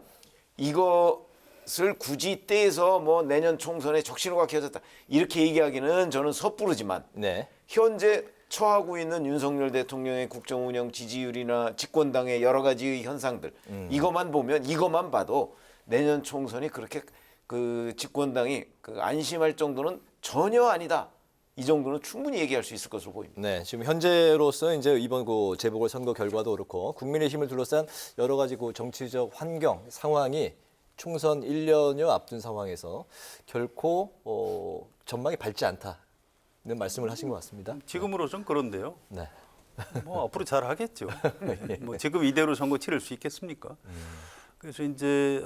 이것을 굳이 떼서 뭐 내년 총선에 적신호가 켜졌다 이렇게 얘기하기는 저는 섣부르지만 네. 현재 처하고 있는 윤석열 대통령의 국정운영 지지율이나 집권당의 여러 가지의 현상들 이것만 봐도 내년 총선이 그렇게 그 집권당이 그 안심할 정도는 전혀 아니다. 이 정도는 충분히 얘기할 수 있을 것으로 보입니다. 네, 지금 현재로서 이제 이번 그 재보궐 선거 결과도 그렇고 국민의힘을 둘러싼 여러 가지 그 정치적 환경 상황이 총선 1년여 앞둔 상황에서 결코 전망이 밝지 않다는 말씀을 하신 것 같습니다. 지금으로선 그런데요. 네. 뭐 앞으로 잘 하겠죠. 뭐 지금 이대로 선거 치를 수 있겠습니까? 그래서 이제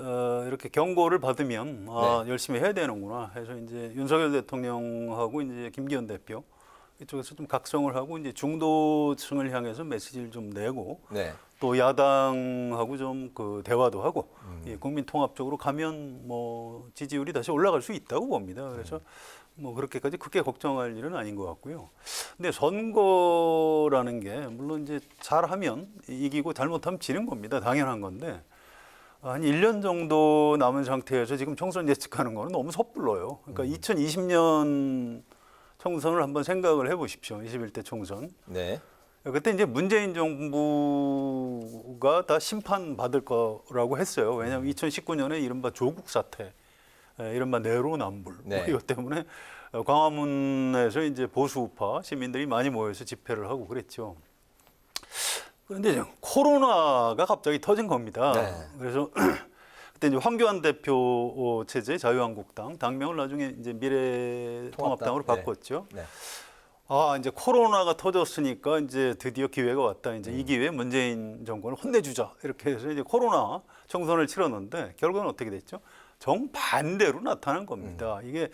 이렇게 경고를 받으면 열심히 해야 되는구나 해서 이제 윤석열 대통령하고 이제 김기현 대표 이쪽에서 좀 각성을 하고 이제 중도층을 향해서 메시지를 좀 내고 네. 또 야당하고 좀 그 대화도 하고 국민 통합적으로 가면 뭐 지지율이 다시 올라갈 수 있다고 봅니다. 그래서 뭐 그렇게까지 크게 걱정할 일은 아닌 것 같고요. 근데 선거라는 게 물론 이제 잘하면 이기고 잘못하면 지는 겁니다. 당연한 건데. 한 1년 정도 남은 상태에서 지금 총선 예측하는 거는 너무 섣불러요. 그러니까 2020년 총선을 한번 생각을 해보십시오. 21대 총선. 네. 그때 이제 문재인 정부가 다 심판받을 거라고 했어요. 왜냐하면 2019년에 이른바 조국 사태, 이른바 내로남불 네. 뭐 이것 때문에 광화문에서 이제 보수우파 시민들이 많이 모여서 집회를 하고 그랬죠. 그런데 이제 코로나가 갑자기 터진 겁니다. 네. 그래서 그때 이제 황교안 대표 체제 자유한국당 당명을 나중에 이제 미래통합당으로 네. 바꿨죠. 네. 아 이제 코로나가 터졌으니까 이제 드디어 기회가 왔다. 이제 이 기회에 문재인 정권을 혼내주자 이렇게 해서 이제 코로나 총선을 치렀는데 결과는 어떻게 됐죠? 정반대로 나타난 겁니다. 이게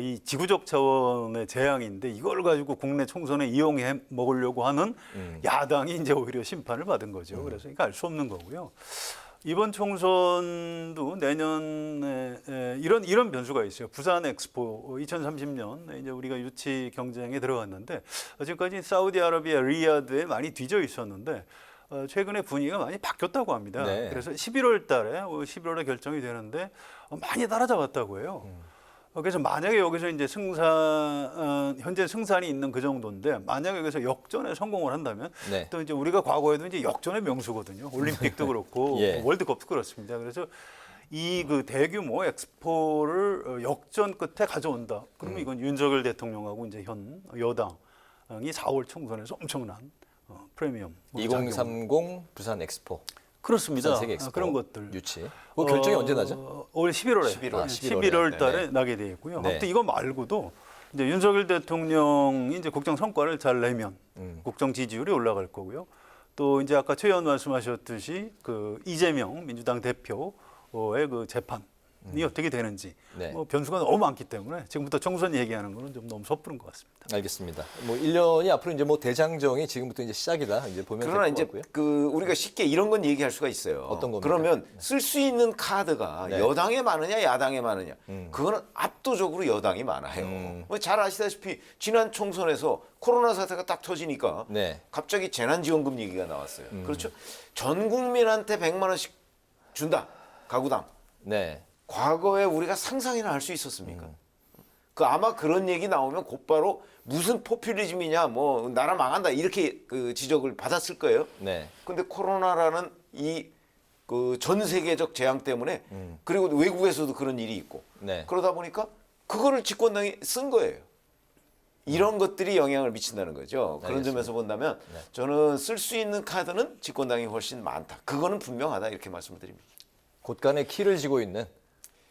이 지구적 차원의 재앙인데 이걸 가지고 국내 총선에 이용해 먹으려고 하는 야당이 이제 오히려 심판을 받은 거죠. 그래서 이거 알 수 없는 거고요. 이번 총선도 내년에 이런 변수가 있어요. 부산 엑스포 2030년 이제 우리가 유치 경쟁에 들어갔는데 지금까지 사우디아라비아 리야드에 많이 뒤져 있었는데 최근에 분위기가 많이 바뀌었다고 합니다. 네. 그래서 11월에 결정이 되는데 많이 따라잡았다고 해요. 그래서 만약에 여기서 이제 현재 승산이 있는 그 정도인데 만약에 여기서 역전에 성공을 한다면 네. 또 이제 우리가 과거에도 이제 역전의 명수거든요. 올림픽도 그렇고 예. 월드컵도 그렇습니다. 그래서 이 그 대규모 엑스포를 역전 끝에 가져온다. 그러면 이건 윤석열 대통령하고 이제 현 여당 4월 총선에서 엄청난 프리미엄 2030 부산 엑스포. 그렇습니다. 부산 세계 엑스포. 그런 것들 유치. 그 결정이 언제 나죠? 올 11월에 11월 달에 네. 나게 돼 있고요. 네. 아무튼 이거 말고도 이제 윤석열 대통령이 이제 국정 성과를 잘 내면 국정 지지율이 올라갈 거고요. 또 이제 아까 최 의원 말씀하셨듯이 그 이재명 민주당 대표의 그 재판이 어떻게 되는지 네. 뭐 변수가 너무 많기 때문에 지금부터 총선 얘기하는 거는 좀 너무 섣부른 것 같습니다. 알겠습니다. 뭐 1년이 앞으로 이제 뭐 대장정이 지금부터 이제 시작이다 이제 보면 될 그러나 것 이제 같고요. 그 우리가 쉽게 이런 건 얘기할 수가 있어요. 어떤 겁니까? 그러면 쓸 수 있는 카드가 네. 여당에 많으냐 야당에 많으냐. 그거는 압도적으로 여당이 많아요. 뭐잘 아시다시피 지난 총선에서 코로나 사태가 딱 터지니까 네. 갑자기 재난지원금 얘기가 나왔어요. 그렇죠? 전 국민한테 100만 원씩 준다. 가구당. 네. 과거에 우리가 상상이나 할 수 있었습니까? 그 아마 그런 얘기 나오면 곧바로 무슨 포퓰리즘이냐, 뭐 나라 망한다 이렇게 그 지적을 받았을 거예요. 네. 근데 코로나라는 이 그 전 세계적 재앙 때문에 그리고 외국에서도 그런 일이 있고 네. 그러다 보니까 그거를 집권당이 쓴 거예요. 이런 것들이 영향을 미친다는 거죠. 그런 알겠습니다. 점에서 본다면 네. 저는 쓸 수 있는 카드는 집권당이 훨씬 많다. 그거는 분명하다 이렇게 말씀을 드립니다. 곳간에 키를 쥐고 있는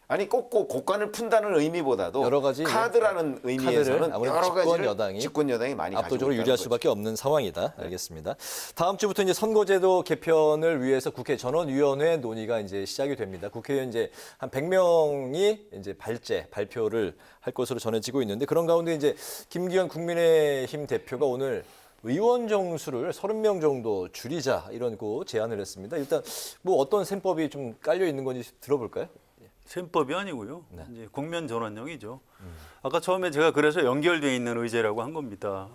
아니 꼭 곳간을 푼다는 의미보다도 여러 가지 카드라는 의미에서는 아무래도 여러 가지를 집권 여당이 많이 압도적으로 가지고 유리할 있다는 수밖에 없는 상황이다. 알겠습니다. 다음 주부터 이제 선거제도 개편을 위해서 국회 전원위원회 논의가 이제 시작이 됩니다. 국회의원 이제 한 100명이 이제 발표를 할 것으로 전해지고 있는데 그런 가운데 이제 김기현 국민의힘 대표가 오늘 의원 정수를 30명 정도 줄이자 이런 거 제안을 했습니다. 일단 뭐 어떤 셈법이 좀 깔려 있는 건지 들어볼까요? 셈법이 아니고요. 이제 국면 전환용이죠. 아까 처음에 제가 그래서 연결돼 있는 의제라고 한 겁니다.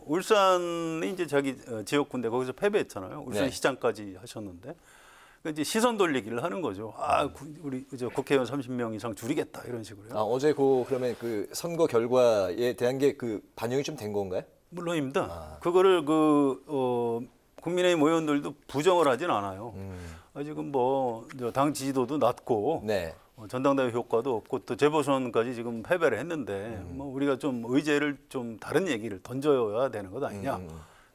울산이 이제 자기 지역군데 거기서 패배했잖아요. 울산 네. 시장까지 하셨는데 이제 시선 돌리기를 하는 거죠. 우리 이제 국회의원 30명 이상 줄이겠다 이런 식으로요. 어제 그러면 그 선거 결과에 대한 게 그 반영이 좀 된 건가요? 물론입니다. 그거를 국민의힘 의원들도 부정을 하진 않아요. 지금 뭐 당 지지도도 낮고 네. 전당대회 효과도 없고 또 재보선까지 지금 패배를 했는데 뭐 우리가 좀 의제를 좀 다른 얘기를 던져야 되는 것 아니냐.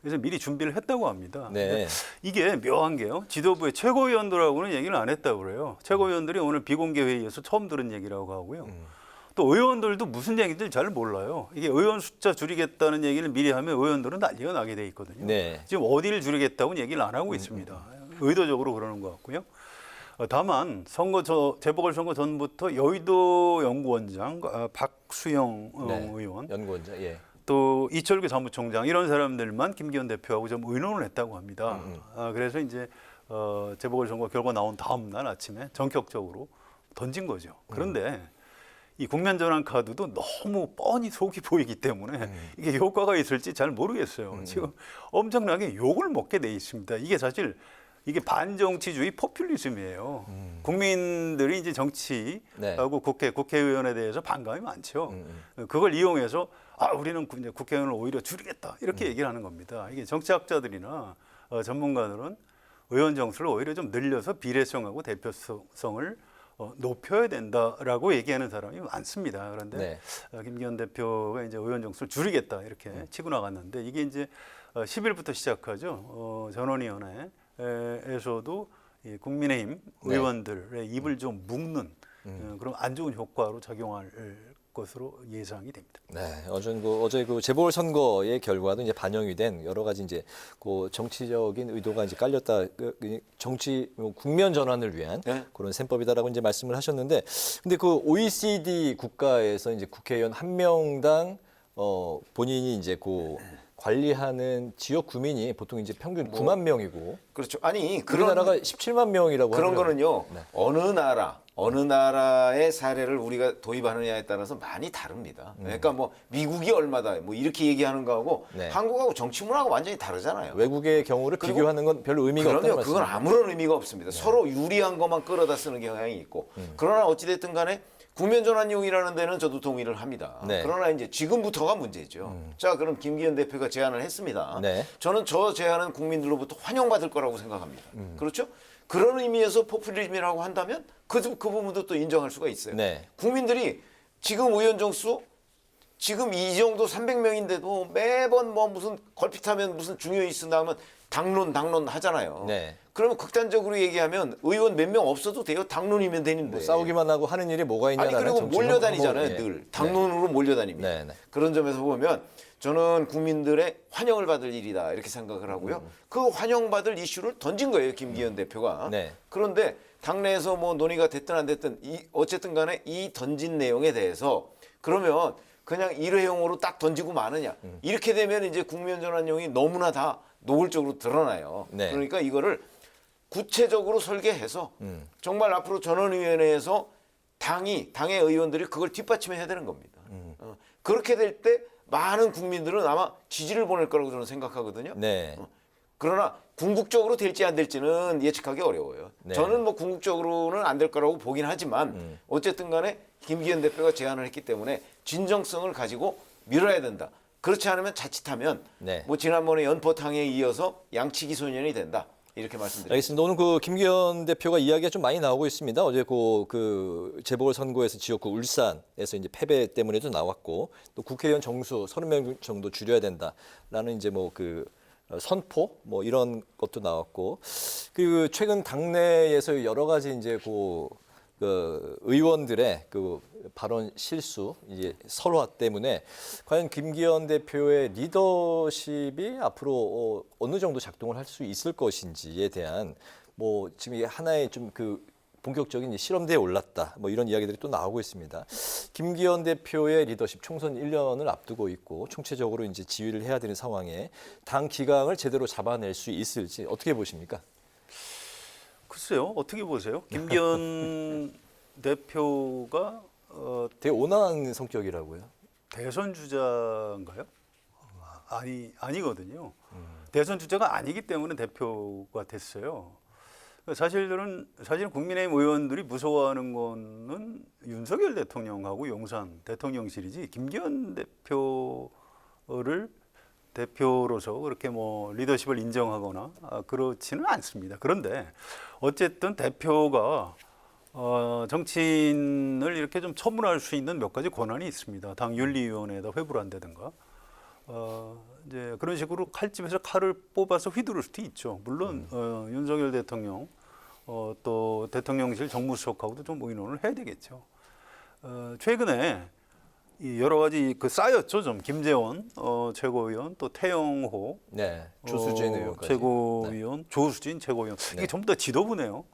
그래서 미리 준비를 했다고 합니다. 네. 근데 이게 묘한 게요. 지도부의 최고위원들하고는 얘기를 안 했다고 그래요. 최고위원들이 오늘 비공개 회의에서 처음 들은 얘기라고 하고요. 또 의원들도 무슨 얘기인지 잘 몰라요. 이게 의원 숫자 줄이겠다는 얘기를 미리 하면 의원들은 난리가 나게 돼 있거든요. 네. 지금 어디를 줄이겠다고는 얘기를 안 하고 있습니다. 의도적으로 그러는 것 같고요. 다만 재보궐선거 전부터 여의도 연구원장 박수영 네. 의원, 연구원장, 예. 또 이철규 사무총장 이런 사람들만 김기현 대표하고 좀 의논을 했다고 합니다. 그래서 이제 재보궐선거 결과 나온 다음 날 아침에 전격적으로 던진 거죠. 그런데 이 국면 전환 카드도 너무 뻔히 속이 보이기 때문에 이게 효과가 있을지 잘 모르겠어요. 지금 엄청나게 욕을 먹게 돼 있습니다. 이게 사실 이게 반정치주의 포퓰리즘이에요. 국민들이 이제 정치하고 국회의원에 대해서 반감이 많죠. 그걸 이용해서 우리는 국회의원을 오히려 줄이겠다 이렇게 얘기를 하는 겁니다. 이게 정치학자들이나 전문가들은 의원 정수를 오히려 좀 늘려서 비례성하고 대표성을 높여야 된다라고 얘기하는 사람이 많습니다. 그런데 김기현 대표가 이제 의원 정수를 줄이겠다 이렇게 치고 나갔는데 이게 이제 10일부터 시작하죠. 전원위원회에서도 국민의힘 의원들의 입을 좀 묶는 그런 안 좋은 효과로 작용할 것으로 예상이 됩니다. 네, 어제 그 재보궐선거의 결과도 이제 반영이 된 여러 가지 이제 그 정치적인 의도가 이제 깔렸다. 정치 국면 전환을 위한 그런 셈법이다라고 이제 말씀을 하셨는데, 근데 그 OECD 국가에서 이제 국회의원 한 명당 본인이 이제 그 관리하는 지역 구민이 보통 이제 평균 9만 명이고, 그렇죠. 아니 우리나라가 17만 명이라고 그런 하더라고요. 거는요. 어느 나라의 사례를 우리가 도입하느냐에 따라서 많이 다릅니다. 그러니까 뭐 미국이 얼마다 뭐 이렇게 얘기하는 거하고 한국하고 정치 문화가 완전히 다르잖아요. 외국의 경우를 비교하는 건 별로 의미가 없다는 말씀이죠. 그건 아무런 의미가 없습니다. 서로 유리한 것만 끌어다 쓰는 경향이 있고. 그러나 어찌됐든 간에 국면전환용이라는 데는 저도 동의를 합니다. 그러나 이제 지금부터가 문제죠. 자, 그럼 김기현 대표가 제안을 했습니다. 저는 저 제안은 국민들로부터 환영받을 거라고 생각합니다. 그렇죠? 그런 의미에서 포퓰리즘이라고 한다면 그 부분도 또 인정할 수가 있어요. 국민들이 지금 의원 정수 지금 이 정도 300명인데도 매번 뭐 무슨 걸핏하면 무슨 중요 이슈 나오면 당론 하잖아요. 네. 그러면 극단적으로 얘기하면 의원 몇 명 없어도 돼요. 당론이면 되는데. 뭐 싸우기만 하고 하는 일이 뭐가 아니 있냐라는 그리고 정치 몰려다니잖아요. 예. 늘 당론으로 몰려다닙니다. 네, 네. 그런 점에서 보면 저는 국민들의 환영을 받을 일이다 이렇게 생각을 하고요. 그 환영받을 이슈를 던진 거예요. 김기현 대표가. 네. 그런데 당내에서 뭐 논의가 됐든 안 됐든 어쨌든 간에 이 던진 내용에 대해서 그러면 그냥 일회용으로 딱 던지고 마느냐. 이렇게 되면 이제 국면 전환용이 너무나 다 노골적으로 드러나요. 네. 그러니까 이거를 구체적으로 설계해서 정말 앞으로 전원위원회에서 당의 의원들이 그걸 뒷받침해야 되는 겁니다. 그렇게 될 때 많은 국민들은 아마 지지를 보낼 거라고 저는 생각하거든요. 네. 그러나 궁극적으로 될지 안 될지는 예측하기 어려워요. 네. 저는 뭐 궁극적으로는 안 될 거라고 보긴 하지만 어쨌든 간에 김기현 대표가 제안을 했기 때문에 진정성을 가지고 밀어야 된다. 그렇지 않으면 자칫하면 네. 뭐 지난번에 연포탕에 이어서 양치기 소년이 된다. 이렇게 말씀드립니다. 알겠습니다. 오늘 그 김기현 대표가 이야기가 좀 많이 나오고 있습니다. 어제 그 재보궐선거에서 지역구 울산에서 이제 패배 때문에도 나왔고 또 국회의원 정수 30명 정도 줄여야 된다라는 이제 뭐 그 선포 뭐 이런 것도 나왔고 그 최근 당내에서 여러 가지 이제 그 의원들의 그 발언 실수 이제 설화 때문에 과연 김기현 대표의 리더십이 앞으로 어느 정도 작동을 할 수 있을 것인지에 대한 뭐 지금 이게 하나의 좀 그 본격적인 실험대에 올랐다 뭐 이런 이야기들이 또 나오고 있습니다. 김기현 대표의 리더십 총선 1년을 앞두고 있고 총체적으로 이제 지휘를 해야 되는 상황에 당 기강을 제대로 잡아낼 수 있을지 어떻게 보십니까? 글쎄요, 어떻게 보세요? 김기현 대표가 되게 온화한 성격이라고요. 대선 주자인가요? 아니거든요. 대선 주자가 아니기 때문에 대표가 됐어요. 사실은 국민의힘 의원들이 무서워하는 거는 윤석열 대통령하고 용산 대통령실이지 김기현 대표를 대표로서 그렇게 뭐 리더십을 인정하거나 그렇지는 않습니다. 그런데 어쨌든 대표가 정치인을 이렇게 좀 처분할 수 있는 몇 가지 권한이 있습니다. 당 윤리위원회에다 회부를 한다든가 이제 그런 식으로 칼집에서 칼을 뽑아서 휘두를 수도 있죠. 물론 윤석열 대통령 또 대통령실 정무수석하고도 좀 의논을 해야 되겠죠. 최근에 이 여러 가지 그 쌓였죠. 좀 김재원 최고위원 또 태영호 네, 조수진 의원까지 최고위원 네. 조수진 최고위원 네. 이게 전부 다 지도부네요.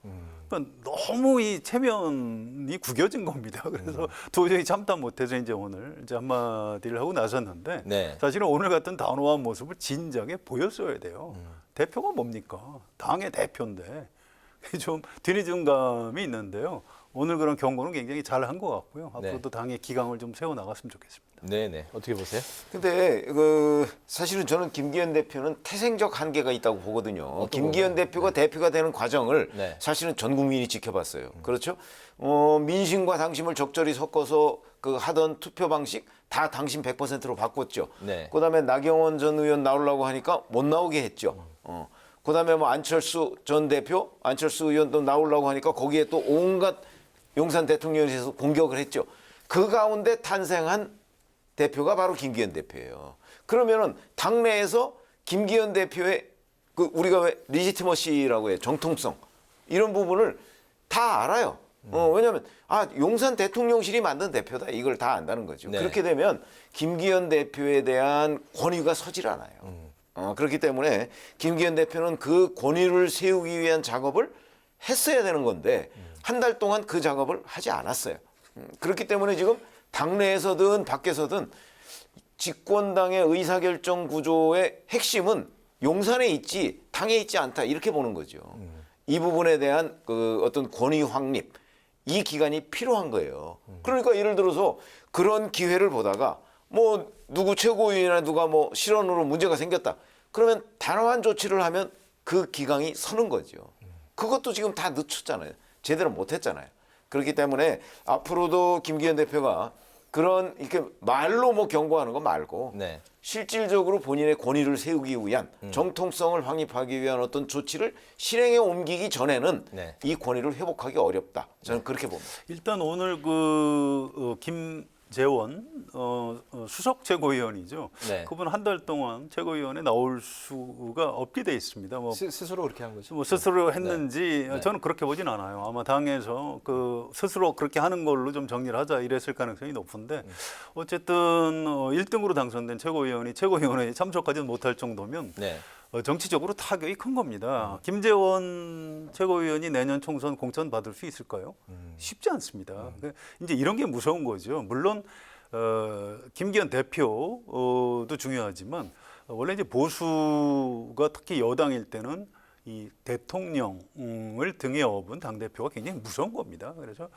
그러니까 너무 이 체면이 구겨진 겁니다. 그래서 도저히 참다 못해서 이제 오늘 이제 한마디를 하고 나섰는데 네. 사실은 오늘 같은 단호한 모습을 진작에 보였어야 돼요. 대표가 뭡니까? 당의 대표인데 좀 뒤늦은 감이 있는데요. 오늘 그런 경고는 굉장히 잘한 것 같고요. 앞으로도 당의 기강을 좀 세워 나갔으면 좋겠습니다. 네네. 어떻게 보세요? 근데 사실은 저는 김기현 대표는 태생적 한계가 있다고 보거든요. 김기현 대표가 대표가 되는 과정을 네. 사실은 전 국민이 지켜봤어요. 그렇죠? 민심과 당심을 적절히 섞어서 그 하던 투표 방식 다 당심 100%로 바꿨죠. 네. 그다음에 나경원 전 의원 나오려고 하니까 못 나오게 했죠. 그다음에 뭐 안철수 전 대표, 안철수 의원도 나오려고 하니까 거기에 또 온갖 용산 대통령실에서 공격을 했죠. 그 가운데 탄생한 대표가 바로 김기현 대표예요. 그러면은 당내에서 김기현 대표의 그 우리가 왜 리지티머시라고 해 정통성 이런 부분을 다 알아요. 왜냐하면 용산 대통령실이 만든 대표다 이걸 다 안다는 거죠. 네. 그렇게 되면 김기현 대표에 대한 권위가 서질 않아요. 그렇기 때문에 김기현 대표는 그 권위를 세우기 위한 작업을 했어야 되는 건데 한 달 동안 그 작업을 하지 않았어요. 그렇기 때문에 지금 당내에서든 밖에서든 집권당의 의사결정 구조의 핵심은 용산에 있지 당에 있지 않다 이렇게 보는 거죠. 이 부분에 대한 그 어떤 권위 확립 이 기간이 필요한 거예요. 그러니까 예를 들어서 그런 기회를 보다가 뭐 누구 최고위원이나 누가 뭐 실언으로 문제가 생겼다. 그러면 단호한 조치를 하면 그 기강이 서는 거죠. 그것도 지금 다 늦췄잖아요. 제대로 못했잖아요. 그렇기 때문에 앞으로도 김기현 대표가 그런 이렇게 말로 뭐 경고하는 거 말고 네. 실질적으로 본인의 권위를 세우기 위한 정통성을 확립하기 위한 어떤 조치를 실행에 옮기기 전에는 네. 이 권위를 회복하기 어렵다. 저는 그렇게 봅니다. 일단 오늘 김 김재원 수석 최고위원이죠. 네. 그분 한 달 동안 최고위원에 나올 수가 없게 돼 있습니다. 뭐 스스로 그렇게 한 거죠? 뭐 스스로 했는지 네. 저는 그렇게 보진 않아요. 아마 당에서 그 스스로 그렇게 하는 걸로 좀 정리를 하자 이랬을 가능성이 높은데 어쨌든 1등으로 당선된 최고위원이 최고위원회에 참석하지 못할 정도면 네. 정치적으로 타격이 큰 겁니다. 김재원 최고위원이 내년 총선 공천 받을 수 있을까요? 쉽지 않습니다. 이제 이런 게 무서운 거죠. 물론 김기현 대표도 중요하지만 원래 이제 보수가 특히 여당일 때는 이 대통령을 등에 업은 당 대표가 굉장히 무서운 겁니다. 그래서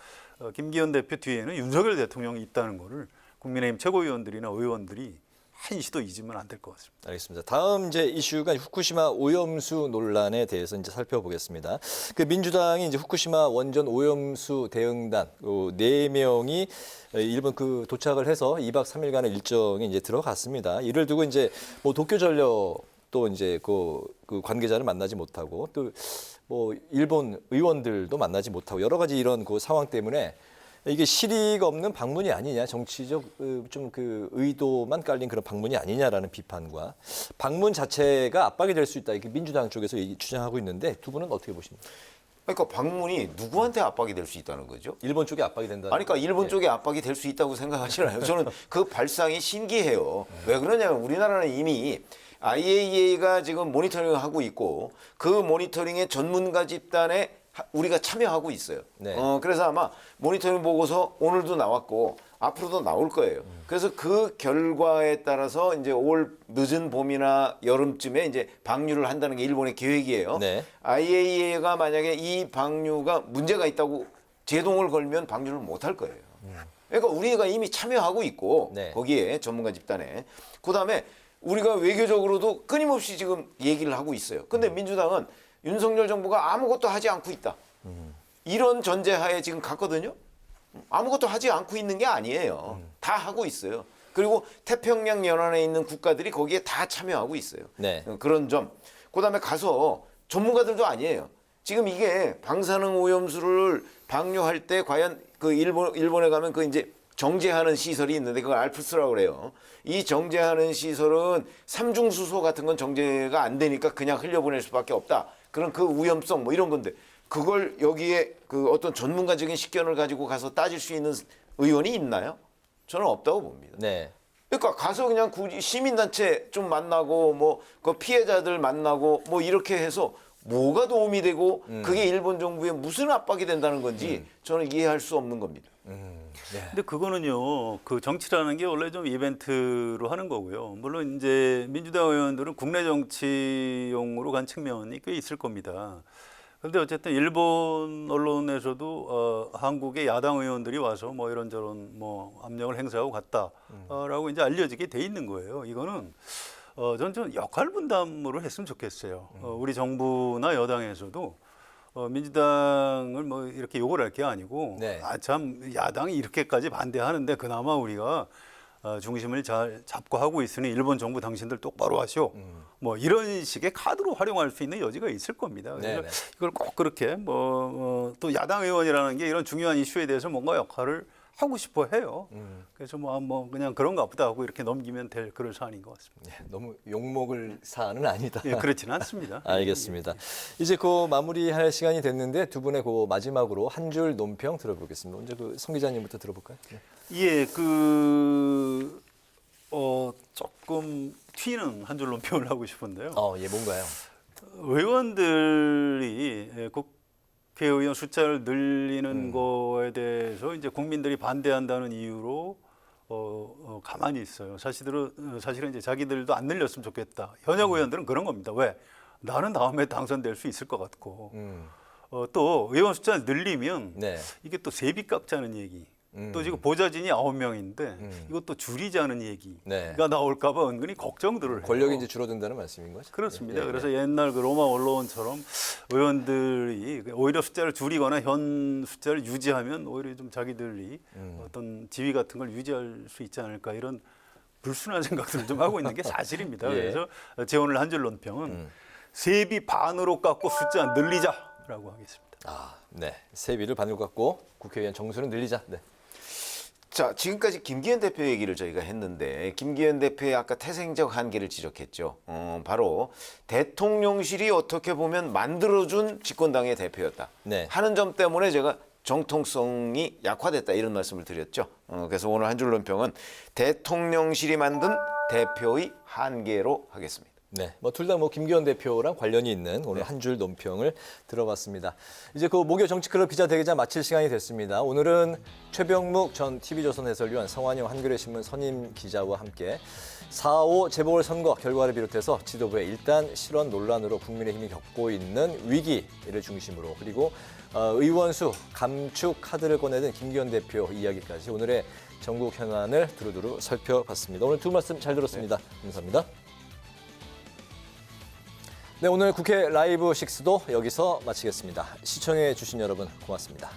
김기현 대표 뒤에는 윤석열 대통령이 있다는 거를 국민의힘 최고위원들이나 의원들이 한시도 잊으면 안 될 것 같습니다. 알겠습니다. 다음 이제 이슈가 후쿠시마 오염수 논란에 대해서 이제 살펴보겠습니다. 그 민주당이 이제 후쿠시마 원전 오염수 대응단 4명이 일본 그 도착을 해서 2박 3일간의 일정이 이제 들어갔습니다. 이를 두고 이제 뭐 도쿄전력 또 이제 그 관계자를 만나지 못하고 또 뭐 일본 의원들도 만나지 못하고 여러 가지 이런 그 상황 때문에 이게 실의가 없는 방문이 아니냐, 정치적 좀 그 의도만 깔린 그런 방문이 아니냐라는 비판과 방문 자체가 압박이 될 수 있다 이렇게 민주당 쪽에서 주장하고 있는데 두 분은 어떻게 보십니까? 그러니까 방문이 누구한테 압박이 될 수 있다는 거죠? 일본 쪽에 압박이 된다. 아니, 그러니까 일본 쪽에 압박이 될 수 있다고 생각하시나요? 저는 그 발상이 신기해요. 왜 그러냐면 우리나라는 이미 IAEA가 지금 모니터링을 하고 있고 그 모니터링의 전문가 집단에 우리가 참여하고 있어요. 네. 그래서 아마 모니터링 보고서 오늘도 나왔고 앞으로도 나올 거예요. 그래서 그 결과에 따라서 이제 올 늦은 봄이나 여름쯤에 이제 방류를 한다는 게 일본의 계획이에요. 네. IAEA가 만약에 이 방류가 문제가 있다고 제동을 걸면 방류를 못 할 거예요. 그러니까 우리가 이미 참여하고 있고 네. 거기에 전문가 집단에 그다음에 우리가 외교적으로도 끊임없이 지금 얘기를 하고 있어요. 근데 민주당은 윤석열 정부가 아무것도 하지 않고 있다. 이런 전제하에 지금 갔거든요. 아무것도 하지 않고 있는 게 아니에요. 다 하고 있어요. 그리고 태평양 연안에 있는 국가들이 거기에 다 참여하고 있어요. 네. 그런 점. 그다음에 가서 전문가들도 아니에요. 지금 이게 방사능 오염수를 방류할 때 과연 그 일본에 가면 그 이제 정제하는 시설이 있는데 그걸 알프스라고 그래요. 이 정제하는 시설은 삼중수소 같은 건 정제가 안 되니까 그냥 흘려보낼 수밖에 없다. 그런 그 위험성 뭐 이런 건데 그걸 여기에 그 어떤 전문가적인 식견을 가지고 가서 따질 수 있는 의원이 있나요? 저는 없다고 봅니다. 네. 그러니까 가서 그냥 굳이 시민단체 좀 만나고 뭐 그 피해자들 만나고 뭐 이렇게 해서 뭐가 도움이 되고 그게 일본 정부에 무슨 압박이 된다는 건지 저는 이해할 수 없는 겁니다. 네. 근데 그거는요, 그 정치라는 게 원래 좀 이벤트로 하는 거고요. 물론 이제 민주당 의원들은 국내 정치용으로 간 측면이 꽤 있을 겁니다. 그런데 어쨌든 일본 언론에서도 한국의 야당 의원들이 와서 뭐 이런저런 뭐 압력을 행사하고 갔다라고 이제 알려지게 돼 있는 거예요. 이거는 저는 좀 역할 분담으로 했으면 좋겠어요. 우리 정부나 여당에서도 민주당을 뭐 이렇게 욕을 할 게 아니고 네. 참 야당이 이렇게까지 반대하는데 그나마 우리가 중심을 잘 잡고 하고 있으니 일본 정부 당신들 똑바로 하시오. 뭐 이런 식의 카드로 활용할 수 있는 여지가 있을 겁니다. 그래서 네네. 이걸 꼭 그렇게 또 야당 의원이라는 게 이런 중요한 이슈에 대해서 뭔가 역할을 하고 싶어 해요. 그래서 뭐 그냥 그런가 보다 하고 이렇게 넘기면 될 그런 사안인 것 같습니다. 네, 너무 욕먹을 사안은 아니다. 예, 그렇지는 않습니다. 알겠습니다. 이제 그 마무리할 시간이 됐는데 두 분의 그 마지막으로 한 줄 논평 들어보겠습니다. 먼저 그 성 기자님부터 들어볼까요? 네. 예, 조금 튀는 한 줄 논평을 하고 싶은데요. 예, 뭔가요? 의원들이 국회의원 숫자를 늘리는 거에 대해서 이제 국민들이 반대한다는 이유로 가만히 있어요. 사실은 이제 자기들도 안 늘렸으면 좋겠다. 현역 의원들은 그런 겁니다. 왜? 나는 다음에 당선될 수 있을 것 같고. 또 의원 숫자를 늘리면 네. 이게 또 세비 깎자는 얘기. 또 지금 보좌진이 9명인데 이것도 줄이자는 얘기가 네. 나올까 봐 은근히 걱정들을 해요. 권력이 이제 줄어든다는 말씀인 거죠? 그렇습니다. 예, 그래서 옛날 그 로마 언론처럼 의원들이 오히려 숫자를 줄이거나 현 숫자를 유지하면 오히려 좀 자기들이 어떤 지위 같은 걸 유지할 수 있지 않을까 이런 불순한 생각들을 좀 하고 있는 게 사실입니다. 예. 그래서 제 오늘 한 줄 논평은 세비 반으로 깎고 숫자 늘리자라고 하겠습니다. 네. 세비를 반으로 깎고 국회의원 정수는 늘리자. 네. 자, 지금까지 김기현 대표 얘기를 저희가 했는데 김기현 대표의 아까 태생적 한계를 지적했죠. 바로 대통령실이 어떻게 보면 만들어준 집권당의 대표였다 네. 하는 점 때문에 제가 정통성이 약화됐다 이런 말씀을 드렸죠. 그래서 오늘 한 줄 논평은 대통령실이 만든 대표의 한계로 하겠습니다. 네, 뭐 둘 다 뭐 김기현 대표랑 관련이 있는 오늘 한 줄 논평을 들어봤습니다. 이제 그 목요 정치클럽 기자 대기자 마칠 시간이 됐습니다. 오늘은 최병묵 전 TV조선 해설위원, 성환영 한겨레 신문 선임 기자와 함께 4.5 재보궐선거 결과를 비롯해서 지도부의 일단 실언 논란으로 국민의힘이 겪고 있는 위기를 중심으로 그리고 의원수 감축 카드를 꺼내든 김기현 대표 이야기까지 오늘의 전국 현안을 두루두루 살펴봤습니다. 오늘 두 말씀 잘 들었습니다. 감사합니다. 네, 오늘 국회 라이브 6도 여기서 마치겠습니다. 시청해 주신 여러분 고맙습니다.